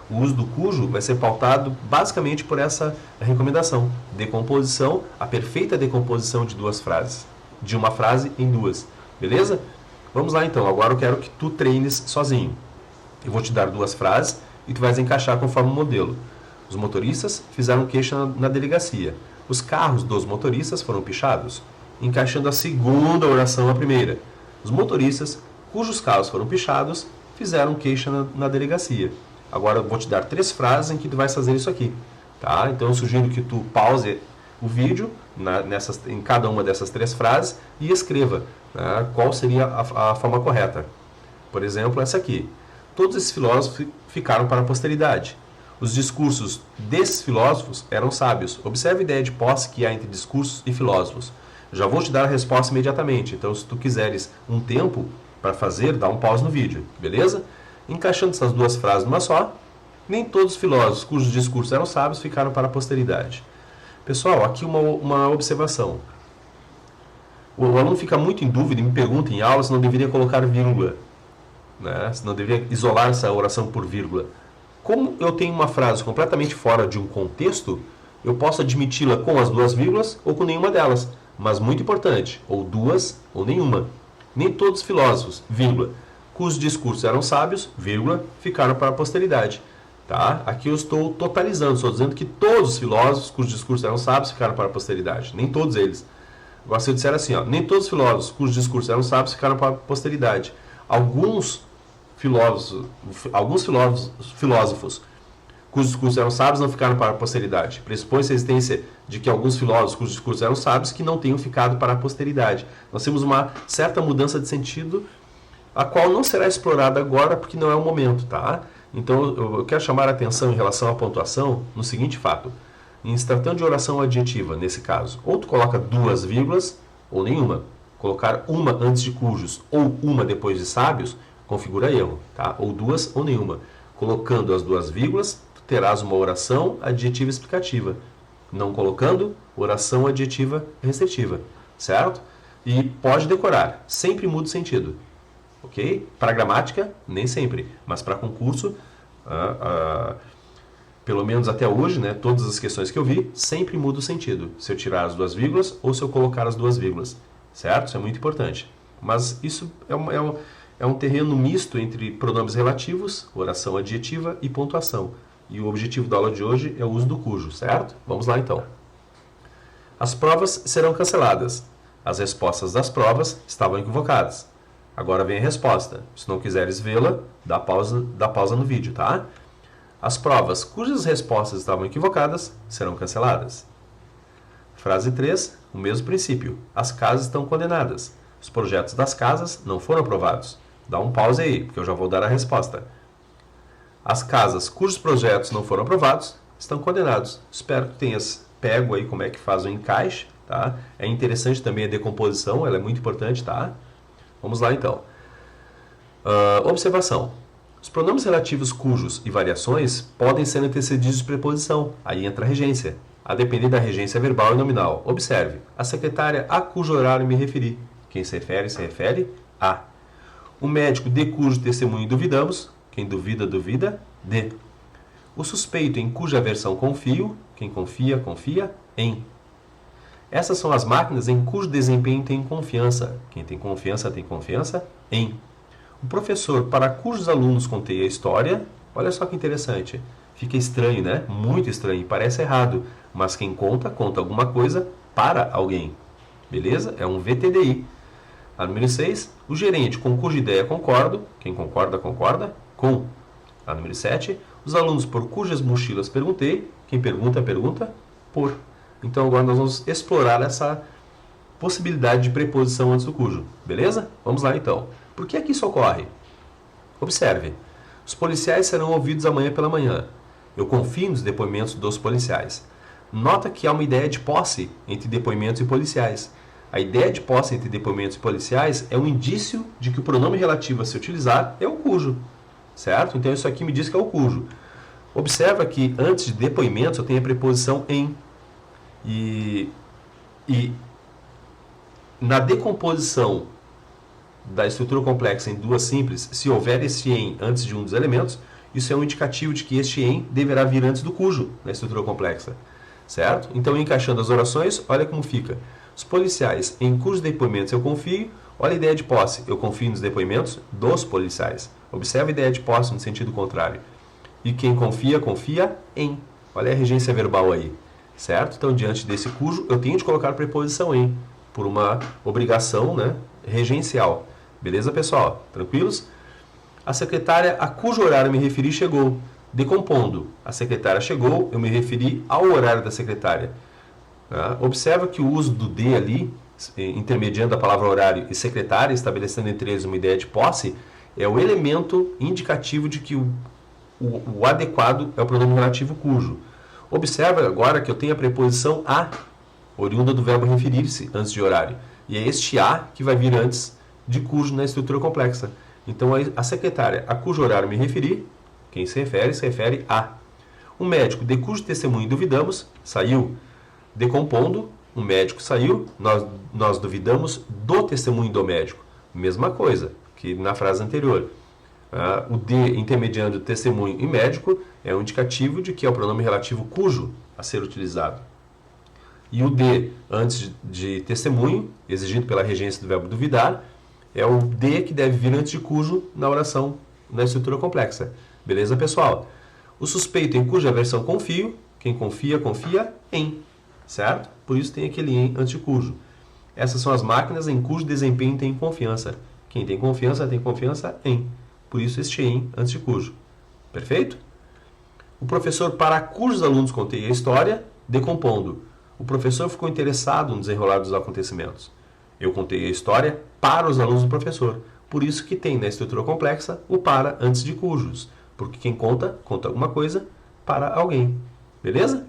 o uso do cujo vai ser pautado basicamente por essa recomendação. Decomposição, a perfeita decomposição de duas frases. De uma frase em duas, beleza? Vamos lá então, agora eu quero que tu treines sozinho. Eu vou te dar duas frases e tu vais encaixar conforme o modelo. Os motoristas fizeram queixa na delegacia. Os carros dos motoristas foram pichados, encaixando a segunda oração à primeira. Os motoristas, cujos carros foram pichados, fizeram queixa na delegacia. Agora eu vou te dar 3 frases em que tu vais fazer isso aqui. Tá? Então eu sugiro que tu pause o vídeo em cada uma dessas 3 frases e escreva, né, qual seria a forma correta. Por exemplo, essa aqui. Todos esses filósofos ficaram para a posteridade. Os discursos desses filósofos eram sábios. Observe a ideia de posse que há entre discursos e filósofos. Já vou te dar a resposta imediatamente. Então, se tu quiseres um tempo para fazer, dá um pause no vídeo, beleza? Encaixando essas 2 frases numa só, nem todos os filósofos cujos discursos eram sábios ficaram para a posteridade. Pessoal, aqui uma observação. O aluno fica muito em dúvida e me pergunta em aula se não deveria colocar vírgula, né? Se não deveria isolar essa oração por vírgula. Como eu tenho uma frase completamente fora de um contexto, eu posso admiti-la com as 2 vírgulas ou com nenhuma delas. Mas muito importante, ou 2 ou nenhuma. Nem todos os filósofos, vírgula, cujos discursos eram sábios, vírgula, ficaram para a posteridade. Tá? Aqui eu estou totalizando, estou dizendo que todos os filósofos cujos discursos eram sábios ficaram para a posteridade. Nem todos eles. Agora, se eu disser assim, ó, nem todos os filósofos cujos discursos eram sábios ficaram para a posteridade. Alguns filósofos cujos discursos eram sábios não ficaram para a posteridade. Pressupõe-se a existência de que alguns filósofos cujos discursos eram sábios que não tenham ficado para a posteridade. Nós temos uma certa mudança de sentido, a qual não será explorada agora porque não é o momento, tá? Então eu quero chamar a atenção em relação à pontuação no seguinte fato. Em se tratando de oração adjetiva, nesse caso, ou tu coloca 2 vírgulas ou nenhuma. Colocar uma antes de cujos ou uma depois de sábios configura erro, tá? Ou 2 ou nenhuma. Colocando as 2 vírgulas, tu terás uma oração adjetiva explicativa. Não colocando, oração adjetiva restritiva, certo? E pode decorar, sempre muda o sentido. Ok? Para gramática, nem sempre, mas para concurso, pelo menos até hoje, né, todas as questões que eu vi, sempre muda o sentido. Se eu tirar as 2 vírgulas ou se eu colocar as 2 vírgulas, certo? Isso é muito importante. Mas isso é um terreno misto entre pronomes relativos, oração adjetiva e pontuação. E o objetivo da aula de hoje é o uso do cujo, certo? Vamos lá então. As provas serão canceladas. As respostas das provas estavam equivocadas. Agora vem a resposta. Se não quiseres vê-la, dá pausa no vídeo, tá? As provas cujas respostas estavam equivocadas serão canceladas. Frase 3, o mesmo princípio. As casas estão condenadas. Os projetos das casas não foram aprovados. Dá um pause aí, porque eu já vou dar a resposta. As casas cujos projetos não foram aprovados estão condenados. Espero que tenhas pego aí como é que faz o encaixe, tá? É interessante também a decomposição, ela é muito importante, tá? Vamos lá então. Observação. Os pronomes relativos cujos e variações podem ser antecedidos de preposição. Aí entra a regência. A depender da regência verbal e nominal. Observe. A secretária a cujo horário me referi. Quem se refere a. O médico de cujo testemunho duvidamos. Quem duvida, duvida de. O suspeito em cuja versão confio. Quem confia, confia em. Essas são as máquinas em cujo desempenho tem confiança. Quem tem confiança em. O professor para cujos alunos contei a história. Olha só que interessante. Fica estranho, né? Muito estranho. Parece errado. Mas quem conta, conta alguma coisa para alguém. Beleza? É um VTDI. A número 6. O gerente com cuja ideia concordo. Quem concorda, concorda com. A número 7. Os alunos por cujas mochilas perguntei. Quem pergunta, pergunta por. Então agora nós vamos explorar essa possibilidade de preposição antes do cujo. Beleza? Vamos lá então. Por que aqui isso ocorre? Observe. Os policiais serão ouvidos amanhã pela manhã. Eu confio nos depoimentos dos policiais. Nota que há uma ideia de posse entre depoimentos e policiais. A ideia de posse entre depoimentos e policiais é um indício de que o pronome relativo a se utilizar é o cujo, certo? Então isso aqui me diz que é o cujo. Observa que antes de depoimentos eu tenho a preposição em. E na decomposição da estrutura complexa em duas simples, se houver este em antes de um dos elementos, isso é um indicativo de que este em deverá vir antes do cujo na estrutura complexa, certo? Então, encaixando as orações, olha como fica. Os policiais em cujos depoimentos eu confio, olha a ideia de posse, eu confio nos depoimentos dos policiais. Observa a ideia de posse no sentido contrário. E quem confia, confia em. Olha a regência verbal aí, certo? Então, diante desse cujo, eu tenho de colocar a preposição em, por uma obrigação, né, regencial. Beleza, pessoal? Tranquilos? A secretária a cujo horário me referi chegou. Decompondo, a secretária chegou, eu me referi ao horário da secretária. Observa que o uso do de ali, intermediando a palavra horário e secretária, estabelecendo entre eles uma ideia de posse, é o elemento indicativo de que o adequado é o pronome relativo cujo. Observa agora que eu tenho a preposição a, oriunda do verbo referir-se, antes de horário. E é este a que vai vir antes de cujo na estrutura complexa. Então, a secretária a cujo horário me referi, quem se refere a. Um médico de cujo testemunho duvidamos, saiu. Decompondo, um médico saiu, nós duvidamos do testemunho do médico. Mesma coisa que na frase anterior. O de intermediando testemunho e médico é um indicativo de que é o pronome relativo cujo a ser utilizado. E o de antes de testemunho, exigido pela regência do verbo duvidar, é o de que deve vir antes de cujo na oração, na estrutura complexa. Beleza, pessoal? O suspeito em cuja versão confio, quem confia, confia em. Certo? Por isso tem aquele em antes de cujo. Essas são as máquinas em cujo desempenho tem confiança. Quem tem confiança em. Por isso este em antes de cujo. Perfeito? O professor para cujos alunos contei a história, decompondo. O professor ficou interessado no desenrolar dos acontecimentos. Eu contei a história para os alunos do professor. Por isso que tem na estrutura complexa o para antes de cujos. Porque quem conta, conta alguma coisa para alguém. Beleza?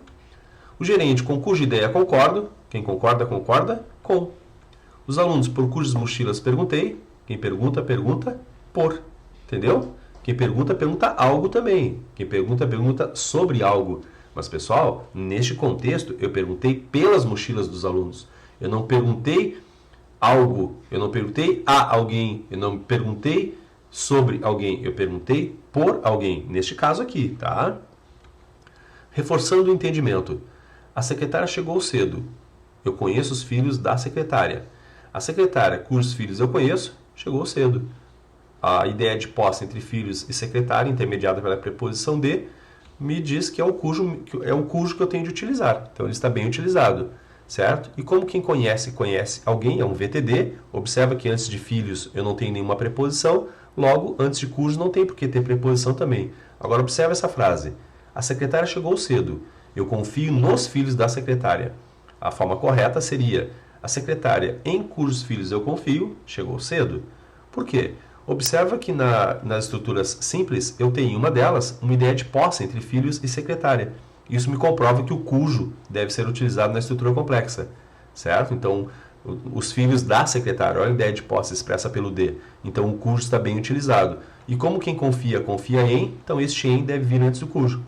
O gerente com cuja ideia concordo. Quem concorda, concorda com. Os alunos por cujas mochilas perguntei. Quem pergunta, pergunta por. Entendeu? Quem pergunta, pergunta algo também. Quem pergunta, pergunta sobre algo. Mas, pessoal, neste contexto, eu perguntei pelas mochilas dos alunos. Eu não perguntei algo, eu não perguntei a alguém, eu não perguntei sobre alguém, eu perguntei por alguém. Neste caso aqui, tá? Reforçando o entendimento. A secretária chegou cedo. Eu conheço os filhos da secretária. A secretária, cujos filhos eu conheço, chegou cedo. A ideia de posse entre filhos e secretária, intermediada pela preposição de, me diz que é o cujo que eu tenho de utilizar. Então, ele está bem utilizado, certo? E como quem conhece alguém, é um VTD, observa que antes de filhos eu não tenho nenhuma preposição, logo, antes de cujo não tem por que ter preposição também. Agora, observa essa frase. A secretária chegou cedo. Eu confio nos filhos da secretária. A forma correta seria: a secretária em cujos filhos eu confio chegou cedo. Por quê? Observa que nas estruturas simples eu tenho uma delas, uma ideia de posse entre filhos e secretária. Isso me comprova que o cujo deve ser utilizado na estrutura complexa, certo? Então, os filhos da secretária, olha a ideia de posse expressa pelo de. Então, o cujo está bem utilizado. E como quem confia, confia em, então este em deve vir antes do cujo.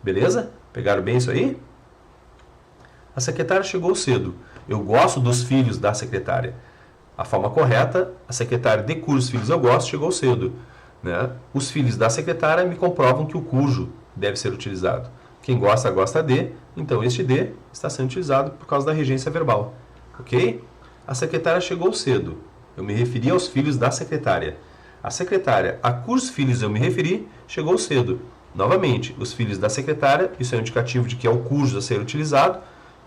Beleza? Pegaram bem isso aí? A secretária chegou cedo. Eu gosto dos filhos da secretária. A forma correta, a secretária de cujos filhos eu gosto chegou cedo. Né? Os filhos da secretária me comprovam que o cujo deve ser utilizado. Quem gosta, gosta de. Então, este de está sendo utilizado por causa da regência verbal. Ok? A secretária chegou cedo. Eu me referi aos filhos da secretária. A secretária a cujos filhos eu me referi chegou cedo. Novamente, os filhos da secretária, isso é um indicativo de que é o cujo a ser utilizado.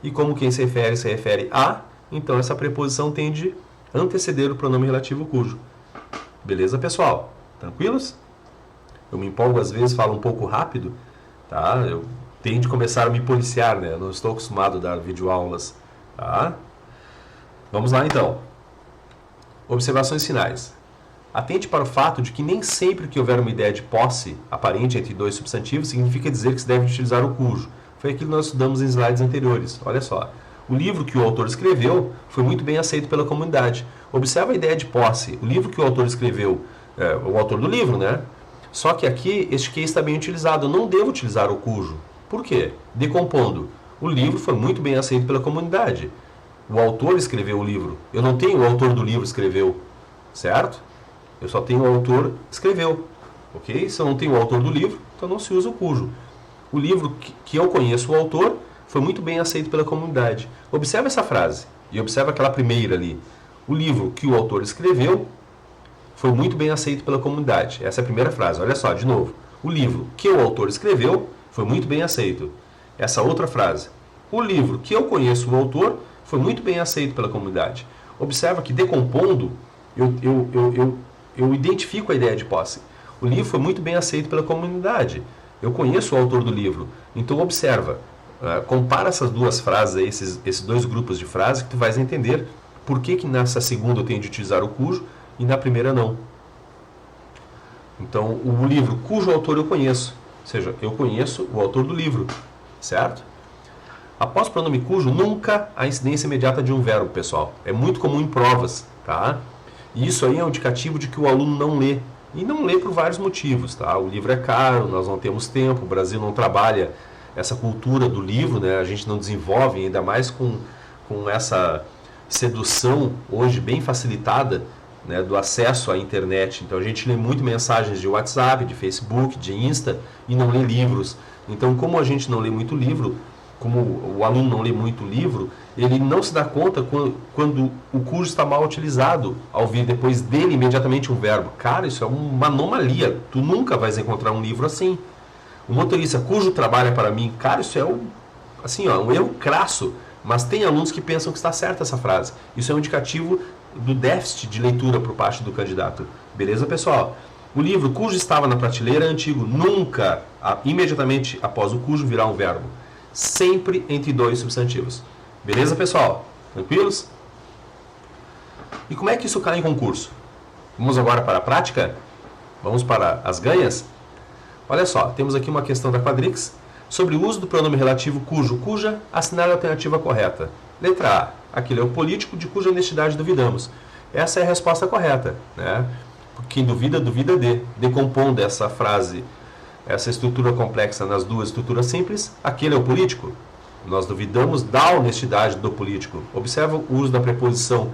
E como quem se refere a, então essa preposição tem de anteceder o pronome relativo cujo. Beleza, pessoal? Tranquilos? Eu me empolgo às vezes, falo um pouco rápido, tá? Eu tenho de começar a me policiar, né? Eu não estou acostumado a dar videoaulas, tá? Vamos lá, então. Observações finais. Atente para o fato de que nem sempre que houver uma ideia de posse aparente entre dois substantivos significa dizer que se deve utilizar o cujo. Foi aquilo que nós estudamos em slides anteriores. Olha só. O livro que o autor escreveu foi muito bem aceito pela comunidade. Observa a ideia de posse. O livro que o autor escreveu, o autor do livro, né? Só que aqui este que está bem utilizado. Eu não devo utilizar o cujo. Por quê? Decompondo. O livro foi muito bem aceito pela comunidade. O autor escreveu o livro. Eu não tenho o autor do livro escreveu. Certo? Eu só tenho o autor escreveu. Ok? Se eu não tenho o autor do livro, então não se usa o cujo. O livro que eu conheço o autor foi muito bem aceito pela comunidade. Observa essa frase e observa aquela primeira ali. O livro que o autor escreveu foi muito bem aceito pela comunidade. Essa é a primeira frase. Olha só, de novo. O livro que o autor escreveu foi muito bem aceito. Essa outra frase. O livro que eu conheço o autor foi muito bem aceito pela comunidade. Observa que decompondo, eu identifico a ideia de posse. O livro foi muito bem aceito pela comunidade. Eu conheço o autor do livro. Então observa, compara essas duas frases, aí, esses dois grupos de frases, que tu vais entender por que nessa segunda eu tenho de utilizar o cujo e na primeira não. Então o livro cujo autor eu conheço, ou seja, eu conheço o autor do livro, certo? Após o pronome cujo, nunca há incidência imediata de um verbo, pessoal. É muito comum em provas, tá? E isso aí é um indicativo de que o aluno não lê. E não lê por vários motivos, tá? O livro é caro, nós não temos tempo, o Brasil não trabalha essa cultura do livro, né? A gente não desenvolve, ainda mais com essa sedução hoje bem facilitada, né, do acesso à internet. Então a gente lê muito mensagens de WhatsApp, de Facebook, de Insta e não lê livros. Então como a gente não lê muito livro, como o aluno não lê muito livro, ele não se dá conta quando o cujo está mal utilizado, ao vir depois dele imediatamente um verbo. Cara, isso é uma anomalia. Tu nunca vais encontrar um livro assim. O motorista cujo trabalha para mim, cara, isso é um erro crasso. Mas tem alunos que pensam que está certa essa frase. Isso é um indicativo do déficit de leitura por parte do candidato. Beleza, pessoal? O livro cujo estava na prateleira é antigo. Nunca, imediatamente após o cujo, virá um verbo. Sempre entre dois substantivos. Beleza, pessoal? Tranquilos? E como é que isso cai em concurso? Vamos agora para a prática? Vamos para as ganhas? Olha só, temos aqui uma questão da Quadrix sobre o uso do pronome relativo cujo, cuja, assinale a alternativa correta. Letra A. Aquele é o político de cuja honestidade duvidamos. Essa é a resposta correta, né? Quem duvida, duvida de. Decompondo essa frase, essa estrutura complexa nas duas estruturas simples, aquele é o político. Nós duvidamos da honestidade do político. Observa o uso da preposição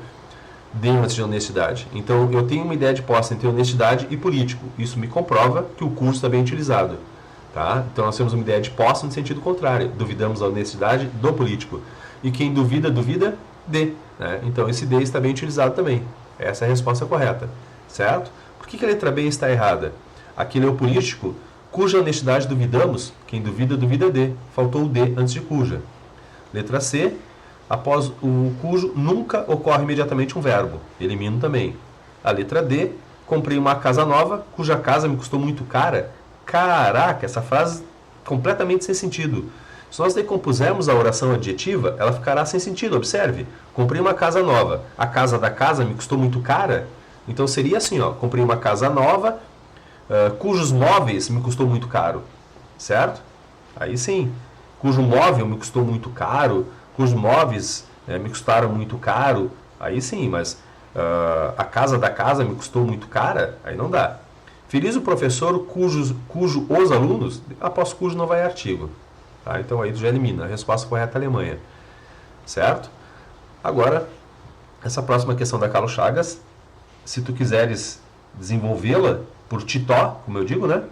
de antes de honestidade. Então, eu tenho uma ideia de posse entre honestidade e político. Isso me comprova que o cujo está bem utilizado. Tá? Então, nós temos uma ideia de posse no sentido contrário. Duvidamos da honestidade do político. E quem duvida, duvida de. Né? Então, esse de está bem utilizado também. Essa é a resposta correta. Certo? Por que a letra B está errada? Aquele é o político cuja honestidade duvidamos. Quem duvida, duvida de. Faltou o de antes de cuja. Letra C. Após o cujo, nunca ocorre imediatamente um verbo. Elimino também. A letra D. Comprei uma casa nova, cuja casa me custou muito cara. Caraca, essa frase completamente sem sentido. Se nós decompusermos a oração adjetiva, ela ficará sem sentido. Observe. Comprei uma casa nova. A casa da casa me custou muito cara. Então seria assim, ó. Comprei uma casa nova, cujos móveis me custou muito caro. Certo? Aí sim. Cujo móvel me custou muito caro, cujos móveis me custaram muito caro. Aí sim, mas a casa da casa me custou muito cara. Aí não dá. Feliz o professor cujo os alunos, após cujo não vai artigo. Tá? Então aí tu já elimina. A resposta correta é a Alemanha. Certo? Agora, essa próxima questão da Carlos Chagas, se tu quiseres desenvolvê-la por titó, como eu digo, né?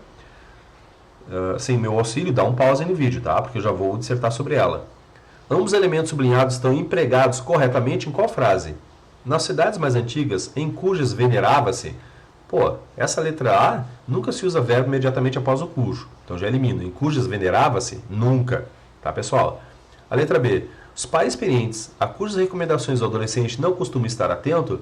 Sem meu auxílio, dá um pause no vídeo, tá? Porque eu já vou dissertar sobre ela. Ambos elementos sublinhados estão empregados corretamente em qual frase? Nas cidades mais antigas, em cujas venerava-se. Pô, essa letra A nunca se usa verbo imediatamente após o cujo. Então já elimino. Em cujas venerava-se, nunca. Tá, pessoal? A letra B. Os pais experientes a cujas recomendações do adolescente não costumam estar atento.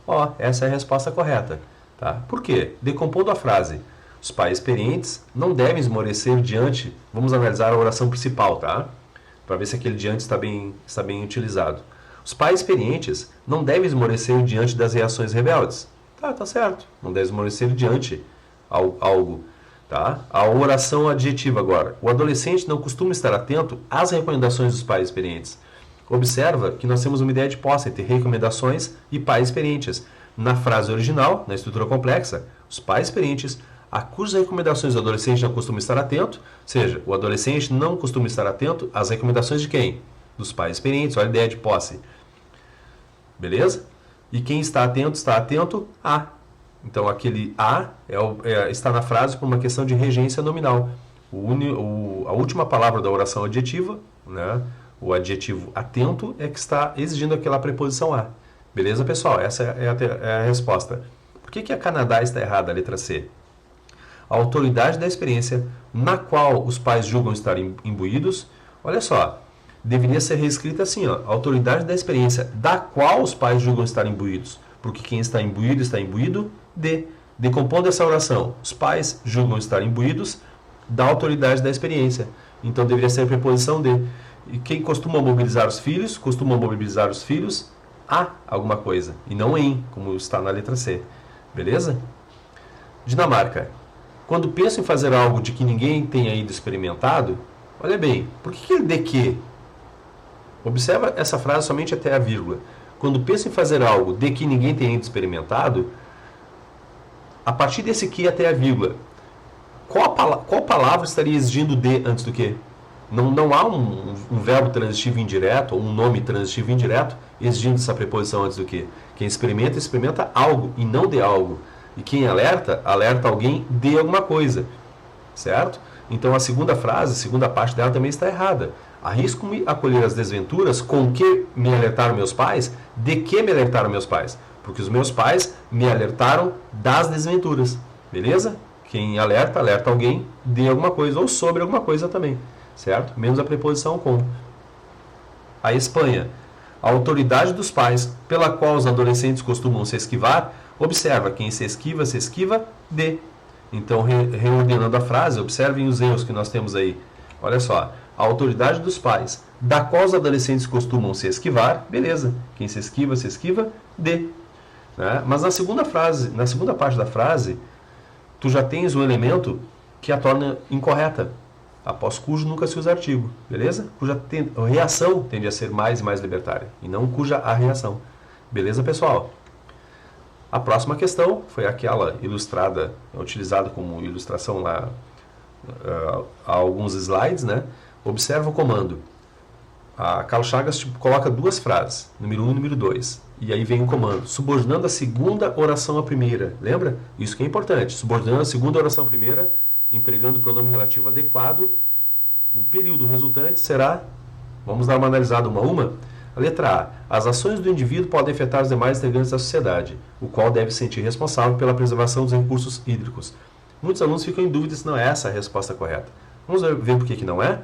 Ó, essa é a resposta correta. Tá? Por quê? Decompondo a frase. Os pais experientes não devem esmorecer diante. Vamos analisar a oração principal, tá? Para ver se aquele diante está bem utilizado. Os pais experientes não devem esmorecer diante das reações rebeldes. Tá certo. Não deve esmorecer diante algo. Tá? A oração adjetiva agora. O adolescente não costuma estar atento às recomendações dos pais experientes. Observa que nós temos uma ideia de posse entre recomendações e pais experientes. Na frase original, na estrutura complexa, os pais experientes a cujas recomendações o adolescente não costuma estar atento, ou seja, o adolescente não costuma estar atento às recomendações de quem? Dos pais experientes. Olha a ideia de posse. Beleza? E quem está atento a. Então, aquele a está na frase por uma questão de regência nominal. A última palavra da oração adjetiva, né, o adjetivo atento, é que está exigindo aquela preposição a. Beleza, pessoal? Essa é a resposta. Por que a Canadá está errada, a letra C? A autoridade da experiência na qual os pais julgam estar imbuídos, olha só, deveria ser reescrita assim, ó, a autoridade da experiência da qual os pais julgam estar imbuídos, porque quem está imbuído de. Decompondo essa oração, os pais julgam estar imbuídos da autoridade da experiência. Então deveria ser a preposição de. E quem costuma mobilizar os filhos a alguma coisa, e não em, como está na letra C. Beleza? Dinamarca. Quando penso em fazer algo de que ninguém tenha ido experimentado, olha bem, por que ele de que? Observa essa frase somente até a vírgula. Quando penso em fazer algo de que ninguém tenha ido experimentado, a partir desse que até a vírgula, qual palavra estaria exigindo de antes do que? Não há um verbo transitivo indireto ou um nome transitivo indireto exigindo essa preposição antes do que. Quem experimenta algo e não de algo. E quem alerta alguém de alguma coisa. Certo? Então a segunda frase, a segunda parte dela também está errada. Arrisco-me a colher as desventuras com que me alertaram meus pais, de que me alertaram meus pais. Porque os meus pais me alertaram das desventuras. Beleza? Quem alerta alguém de alguma coisa ou sobre alguma coisa também. Certo? Menos a preposição com. A Espanha. A autoridade dos pais, pela qual os adolescentes costumam se esquivar, observa, quem se esquiva de. Então, reordenando a frase, observem os erros que nós temos aí. Olha só, a autoridade dos pais, da qual os adolescentes costumam se esquivar, beleza. Quem se esquiva de. Né? Mas na segunda parte da frase, tu já tens um elemento que a torna incorreta. Após cujo nunca se usa artigo, beleza? Cuja reação tende a ser mais e mais libertária, e não cuja a reação. Beleza, pessoal? A próxima questão foi aquela ilustrada, utilizada como ilustração lá há alguns slides, né? Observa o comando. A Carlos Chagas coloca duas frases, número 1 e número 2. E aí vem o comando, subordinando a segunda oração à primeira. Lembra? Isso que é importante. Subordinando a segunda oração à primeira, empregando o pronome relativo adequado, o período resultante será, vamos dar uma analisada uma a uma. A letra A. As ações do indivíduo podem afetar os demais integrantes da sociedade, o qual deve se sentir responsável pela preservação dos recursos hídricos. Muitos alunos ficam em dúvida se não é essa a resposta correta. Vamos ver por que não é?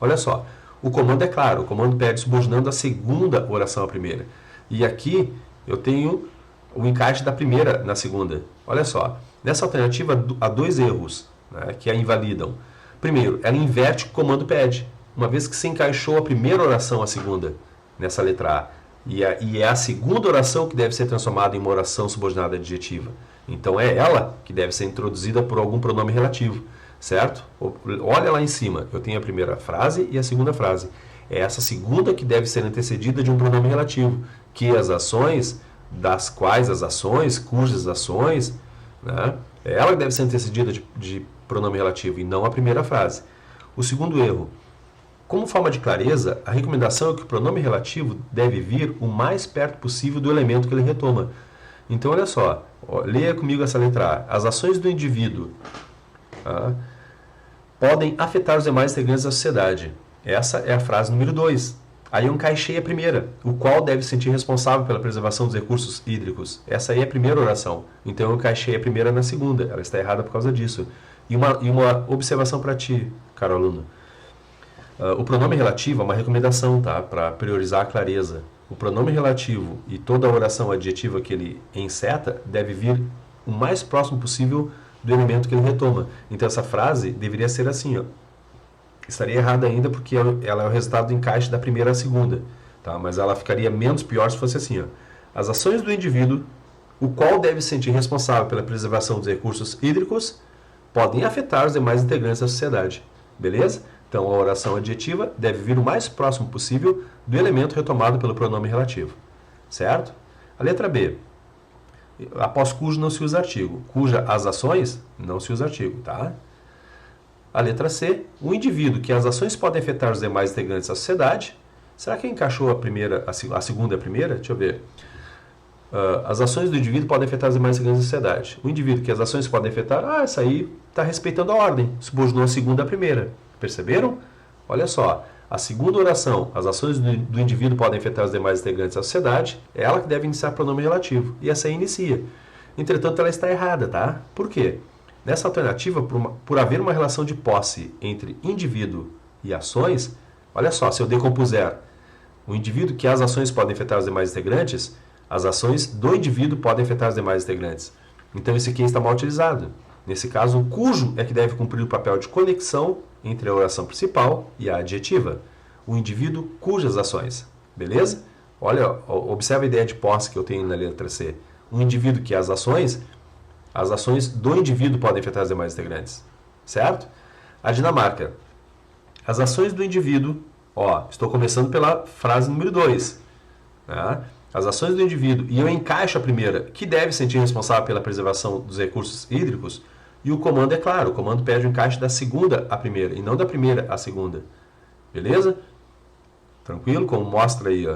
Olha só, o comando é claro, o comando pede subordinando a segunda oração à primeira. E aqui eu tenho o encaixe da primeira na segunda. Olha só, nessa alternativa há dois erros, né, que a invalidam. Primeiro, ela inverte o que o comando pede, uma vez que se encaixou a primeira oração à segunda, nessa letra A. E é a segunda oração que deve ser transformada em uma oração subordinada adjetiva. Então é ela que deve ser introduzida por algum pronome relativo, certo? Olha lá em cima, eu tenho a primeira frase e a segunda frase. É essa segunda que deve ser antecedida de um pronome relativo, que as ações, das quais as ações, cujas ações, né? É ela que deve ser antecedida de pronome relativo e não a primeira frase. O segundo erro. Como forma de clareza, a recomendação é que o pronome relativo deve vir o mais perto possível do elemento que ele retoma. Então, olha só, leia comigo essa letra A. As ações do indivíduo podem afetar os demais integrantes da sociedade. Essa é a frase número 2. Aí eu encaixei a primeira, o qual deve se sentir responsável pela preservação dos recursos hídricos. Essa aí é a primeira oração. Então eu encaixei a primeira na segunda. Ela está errada por causa disso. E uma observação para ti, caro aluno. O pronome relativo é uma recomendação, tá? Para priorizar a clareza. O pronome relativo e toda a oração adjetiva que ele enceta deve vir o mais próximo possível do elemento que ele retoma. Então essa frase deveria ser assim, ó. Estaria errada ainda porque ela é o resultado do encaixe da primeira à segunda, tá? Mas ela ficaria menos pior se fosse assim, ó. As ações do indivíduo, o qual deve se sentir responsável pela preservação dos recursos hídricos, podem afetar os demais integrantes da sociedade. Beleza? Então, a oração adjetiva deve vir o mais próximo possível do elemento retomado pelo pronome relativo. Certo? A letra B. Após cujo não se usa artigo. Cuja as ações, não se usa artigo, tá? A letra C. O indivíduo que as ações podem afetar os demais integrantes da sociedade. Será que encaixou a segunda e a primeira? Deixa eu ver. As ações do indivíduo podem afetar os demais integrantes da sociedade. O indivíduo que as ações podem afetar, essa aí está respeitando a ordem. Subordinou a segunda à primeira. Perceberam? Olha só. A segunda oração, as ações do indivíduo podem afetar os demais integrantes da sociedade, é ela que deve iniciar pronome relativo. E essa aí inicia. Entretanto, ela está errada, tá? Por quê? Nessa alternativa, por haver uma relação de posse entre indivíduo e ações, olha só, se eu decompuser o indivíduo que as ações podem afetar os demais integrantes, as ações do indivíduo podem afetar os demais integrantes. Então, esse aqui está mal utilizado. Nesse caso, o cujo é que deve cumprir o papel de conexão entre a oração principal e a adjetiva. O indivíduo cujas ações. Beleza? Olha, observa a ideia de posse que eu tenho na letra C. Um indivíduo que as ações do indivíduo podem afetar os demais integrantes. Certo? A Dinamarca. As ações do indivíduo, estou começando pela frase número 2. Tá? As ações do indivíduo, e eu encaixo a primeira, que deve sentir responsável pela preservação dos recursos hídricos, e o comando é claro, o comando pede o encaixe da segunda à primeira, e não da primeira à segunda. Beleza? Tranquilo? Como mostra aí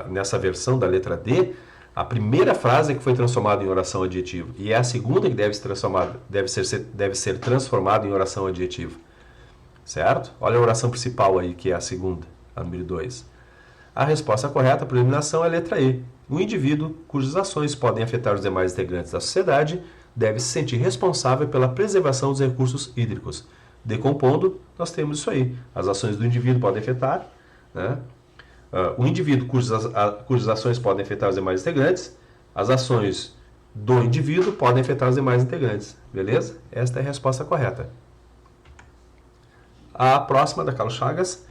nessa versão da letra D, a primeira frase é que foi transformada em oração adjetiva, e é a segunda que deve ser transformada em oração adjetiva. Certo? Olha a oração principal aí, que é a segunda, a número 2. A resposta correta por eliminação é a letra E. O indivíduo cujas ações podem afetar os demais integrantes da sociedade deve se sentir responsável pela preservação dos recursos hídricos. Decompondo, nós temos isso aí. As ações do indivíduo podem afetar, né? O indivíduo cujas ações podem afetar os demais integrantes, as ações do indivíduo podem afetar os demais integrantes. Beleza? Esta é a resposta correta. A próxima da Carlos Chagas.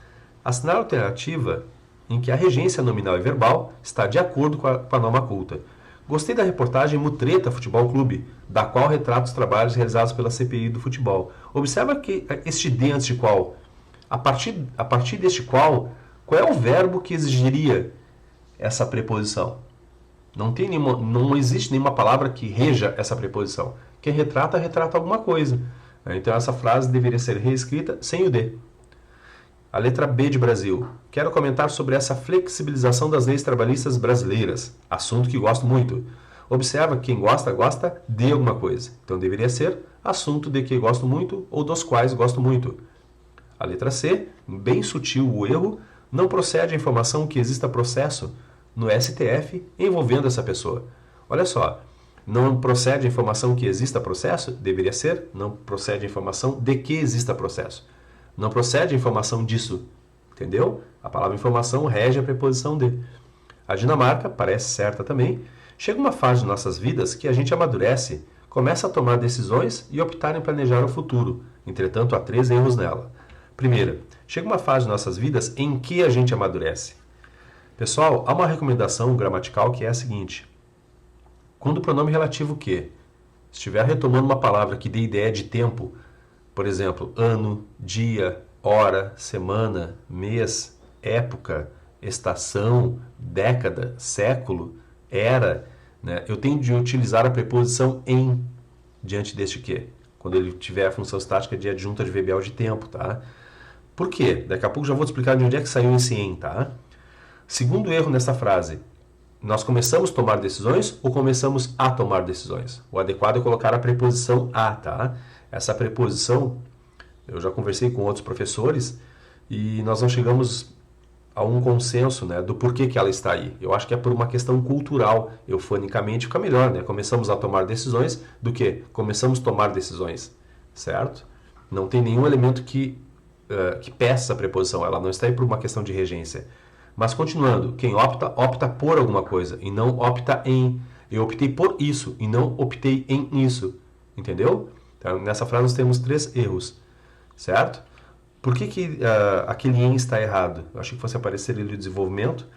Assinar a alternativa em que a regência nominal e verbal está de acordo com a norma culta. Gostei da reportagem Mutreta Futebol Clube, da qual retrata os trabalhos realizados pela CPI do futebol. Observa que este D antes de qual, a partir deste qual é o verbo que exigiria essa preposição? Não existe nenhuma palavra que reja essa preposição. Quem retrata alguma coisa. Então essa frase deveria ser reescrita sem o D. A letra B de Brasil. Quero comentar sobre essa flexibilização das leis trabalhistas brasileiras. Assunto que gosto muito. Observa que quem gosta de alguma coisa. Então deveria ser assunto de que gosto muito ou dos quais gosto muito. A letra C, bem sutil o erro, não procede a informação que exista processo no STF envolvendo essa pessoa. Olha só, não procede a informação que exista processo? Deveria ser, não procede a informação de que exista processo. Não procede a informação disso. Entendeu? A palavra informação rege a preposição de. A Dinamarca, parece certa também, chega uma fase de nossas vidas que a gente amadurece, começa a tomar decisões e optar em planejar o futuro. Entretanto, há 3 erros nela. Primeira, chega uma fase de nossas vidas em que a gente amadurece. Pessoal, há uma recomendação gramatical que é a seguinte. Quando o pronome relativo que estiver retomando uma palavra que dê ideia de tempo, por exemplo, ano, dia, hora, semana, mês, época, estação, década, século, era, né? Eu tenho de utilizar a preposição em diante deste que, quando ele tiver a função estática de adjunta adverbial de tempo, tá? Por quê? Daqui a pouco já vou te explicar de onde é que saiu esse em, tá? Segundo erro nessa frase, nós começamos a tomar decisões ou começamos a tomar decisões? O adequado é colocar a preposição a, tá? Essa preposição, eu já conversei com outros professores e nós não chegamos a um consenso, né, do porquê que ela está aí. Eu acho que é por uma questão cultural. Eufonicamente fica melhor, né? Começamos a tomar decisões do que começamos a tomar decisões, certo? Não tem nenhum elemento que peça a preposição. Ela não está aí por uma questão de regência. Mas continuando, quem opta por alguma coisa e não opta em. Eu optei por isso e não optei em isso. Entendeu? Então, nessa frase nós temos 3 erros, certo? Por que aquele em está errado? Eu achei que fosse aparecer ali o desenvolvimento.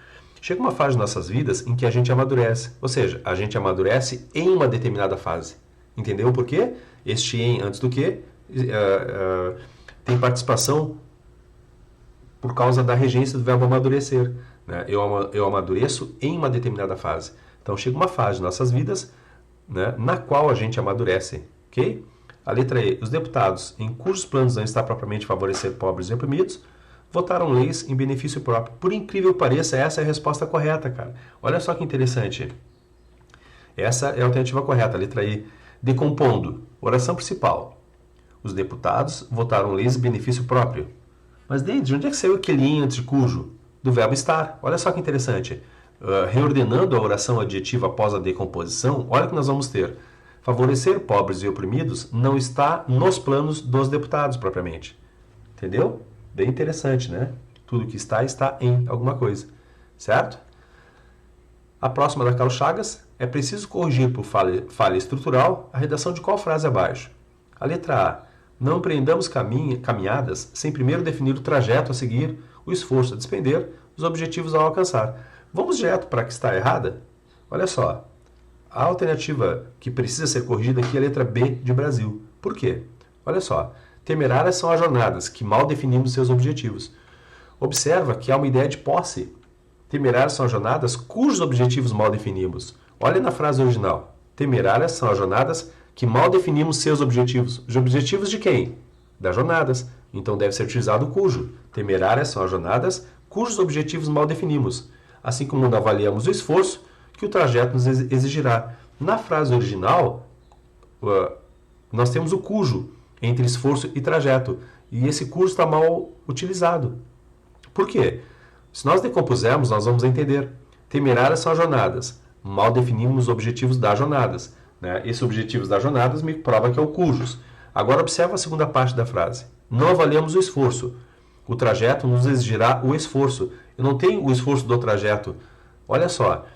Chega uma fase de nossas vidas em que a gente amadurece. Ou seja, a gente amadurece em uma determinada fase. Entendeu por quê? Este em, antes do que, tem participação por causa da regência do verbo amadurecer. Né? Eu amadureço em uma determinada fase. Então chega uma fase de nossas vidas, né, na qual a gente amadurece. Ok? A letra E. Os deputados, em cujos planos não está propriamente favorecer pobres e oprimidos, votaram leis em benefício próprio. Por incrível que pareça, essa é a resposta correta, cara. Olha só que interessante. Essa é a alternativa correta, a letra E. Decompondo. Oração principal. Os deputados votaram leis em benefício próprio. Mas, de onde é que saiu aquele em antes de cujo? Do verbo estar. Olha só que interessante. Reordenando a oração adjetiva após a decomposição, olha o que nós vamos ter. Favorecer pobres e oprimidos não está nos planos dos deputados, propriamente. Entendeu? Bem interessante, né? Tudo que está em alguma coisa. Certo? A próxima da Carlos Chagas. É preciso corrigir por falha estrutural a redação de qual frase abaixo? A letra A. Não empreendamos caminhadas sem primeiro definir o trajeto a seguir, o esforço a despender, os objetivos a alcançar. Vamos direto para a que está errada? Olha só. A alternativa que precisa ser corrigida aqui é a letra B de Brasil. Por quê? Olha só. Temerárias são as jornadas que mal definimos seus objetivos. Observa que há uma ideia de posse. Temerárias são as jornadas cujos objetivos mal definimos. Olha na frase original. Temerárias são as jornadas que mal definimos seus objetivos. Os objetivos de quem? Das jornadas. Então deve ser utilizado o cujo. Temerárias são as jornadas cujos objetivos mal definimos. Assim como não avaliamos o esforço que o trajeto nos exigirá. Na frase original, nós temos o cujo entre esforço e trajeto. E esse cujo está mal utilizado. Por quê? Se nós decompusermos, nós vamos entender. Temerárias são as jornadas. Mal definimos os objetivos das jornadas. Né? Esses objetivos das jornadas me prova que é o cujos. Agora observa a segunda parte da frase. Não avaliamos o esforço. O trajeto nos exigirá o esforço. Eu não tenho o esforço do trajeto. Olha só.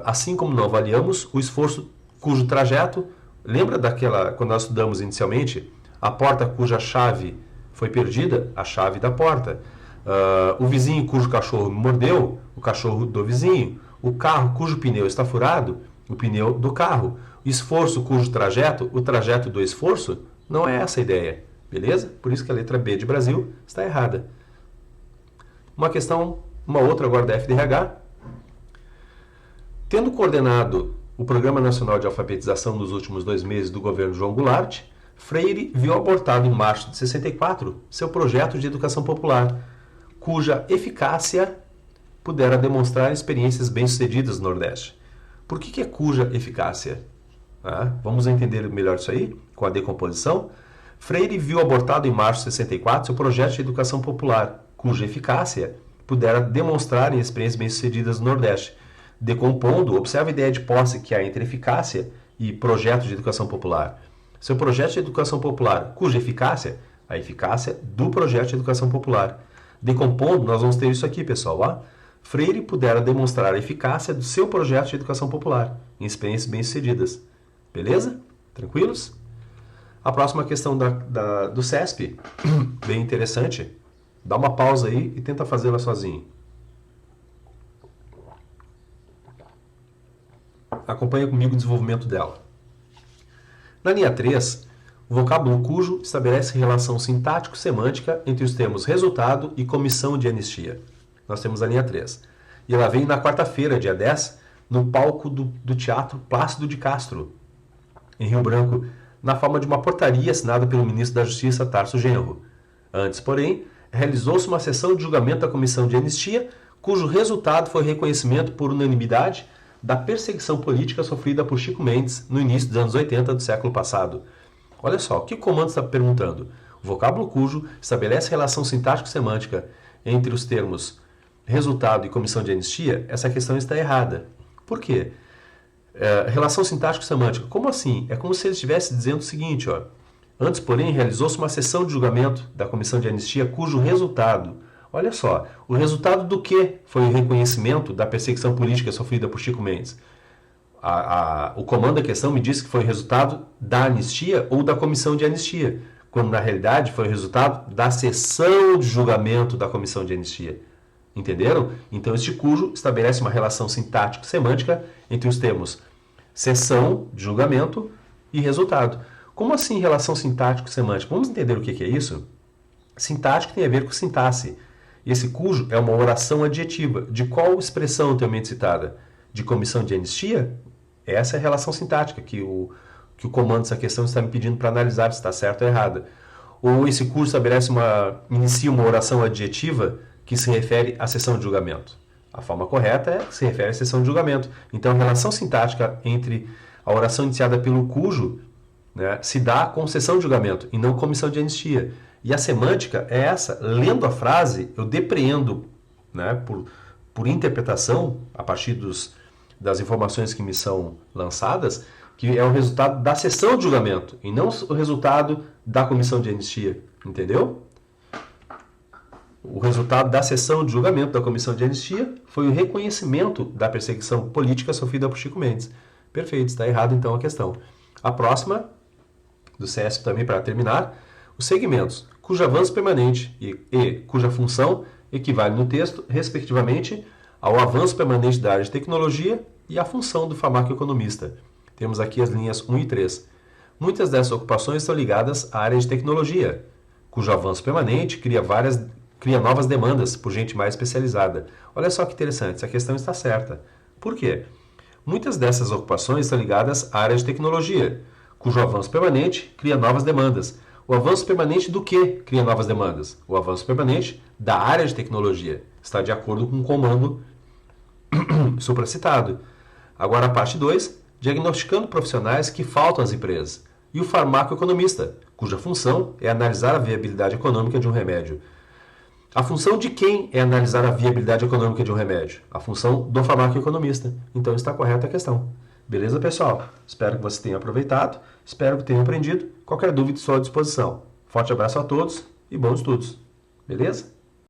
Assim como não avaliamos o esforço cujo trajeto... Lembra daquela, quando nós estudamos inicialmente, a porta cuja chave foi perdida? A chave da porta. O vizinho cujo cachorro me mordeu? O cachorro do vizinho. O carro cujo pneu está furado? O pneu do carro. O esforço cujo trajeto? O trajeto do esforço? Não é essa a ideia. Beleza? Por isso que a letra B de Brasil está errada. Uma outra agora da FDRH. Tendo coordenado o Programa Nacional de Alfabetização nos últimos 2 meses do governo João Goulart, Freire viu abortado em março de 64 seu projeto de educação popular, cuja eficácia pudera demonstrar experiências bem-sucedidas no Nordeste. Por que é cuja eficácia? Vamos entender melhor isso aí, com a decomposição. Freire viu abortado em março de 64 seu projeto de educação popular, cuja eficácia pudera demonstrar em experiências bem-sucedidas no Nordeste. Decompondo, observa a ideia de posse que há entre eficácia e projeto de educação popular. Seu projeto de educação popular, cuja eficácia? A eficácia do projeto de educação popular. Decompondo, nós vamos ter isso aqui, pessoal. Freire pudera demonstrar a eficácia do seu projeto de educação popular em experiências bem-sucedidas. Beleza? Tranquilos? A próxima questão do CESP, bem interessante. Dá uma pausa aí e tenta fazê-la sozinho. Acompanha comigo o desenvolvimento dela. Na linha 3, o vocábulo cujo estabelece relação sintático-semântica entre os termos resultado e comissão de anistia. Nós temos a linha 3. E ela vem na quarta-feira, dia 10, no palco do Teatro Plácido de Castro, em Rio Branco, na forma de uma portaria assinada pelo ministro da Justiça, Tarso Genro. Antes, porém, realizou-se uma sessão de julgamento da comissão de anistia, cujo resultado foi reconhecimento por unanimidade da perseguição política sofrida por Chico Mendes no início dos anos 80 do século passado. Olha só, o que o comando está perguntando? O vocábulo cujo estabelece relação sintático-semântica entre os termos resultado e comissão de anistia? Essa questão está errada. Por quê? Relação sintático-semântica. Como assim? É como se ele estivesse dizendo o seguinte, ó. Antes, porém, realizou-se uma sessão de julgamento da comissão de anistia cujo resultado... Olha só, o resultado do que foi o reconhecimento da perseguição política sofrida por Chico Mendes? O comando da questão me disse que foi o resultado da anistia ou da comissão de anistia, quando na realidade foi o resultado da sessão de julgamento da comissão de anistia. Entenderam? Então este cujo estabelece uma relação sintático-semântica entre os termos sessão de julgamento e resultado. Como assim relação sintático-semântica? Vamos entender o que é isso? Sintático tem a ver com sintaxe. Esse cujo é uma oração adjetiva. De qual expressão anteriormente citada? De comissão de anistia? Essa é a relação sintática que o comando dessa questão está me pedindo para analisar se está certo ou errada. Ou esse cujo inicia uma oração adjetiva que se refere à sessão de julgamento. A forma correta é que se refere à sessão de julgamento. Então, a relação sintática entre a oração iniciada pelo cujo, né, se dá com sessão de julgamento e não comissão de anistia. E a semântica é essa. Lendo a frase, eu depreendo, né, por interpretação, a partir das informações que me são lançadas, que é o resultado da sessão de julgamento e não o resultado da comissão de anistia. Entendeu? O resultado da sessão de julgamento da comissão de anistia foi o reconhecimento da perseguição política sofrida por Chico Mendes. Perfeito, está errado então a questão. A próxima, do CESP também para terminar, os segmentos cujo avanço permanente e cuja função equivale no texto, respectivamente, ao avanço permanente da área de tecnologia e à função do farmacoeconomista. Temos aqui as linhas 1 e 3. Muitas dessas ocupações estão ligadas à área de tecnologia, cujo avanço permanente cria novas demandas por gente mais especializada. Olha só que interessante, essa questão está certa. Por quê? Muitas dessas ocupações estão ligadas à área de tecnologia, cujo avanço permanente cria novas demandas. O avanço permanente do que cria novas demandas? O avanço permanente da área de tecnologia. Está de acordo com o comando supracitado. Agora a parte 2, diagnosticando profissionais que faltam às empresas. E o farmacoeconomista, cuja função é analisar a viabilidade econômica de um remédio. A função de quem é analisar a viabilidade econômica de um remédio? A função do farmacoeconomista. Então está correta a questão. Beleza, pessoal? Espero que você tenha aproveitado, espero que tenha aprendido. Qualquer dúvida, estou à disposição. Forte abraço a todos e bons estudos. Beleza?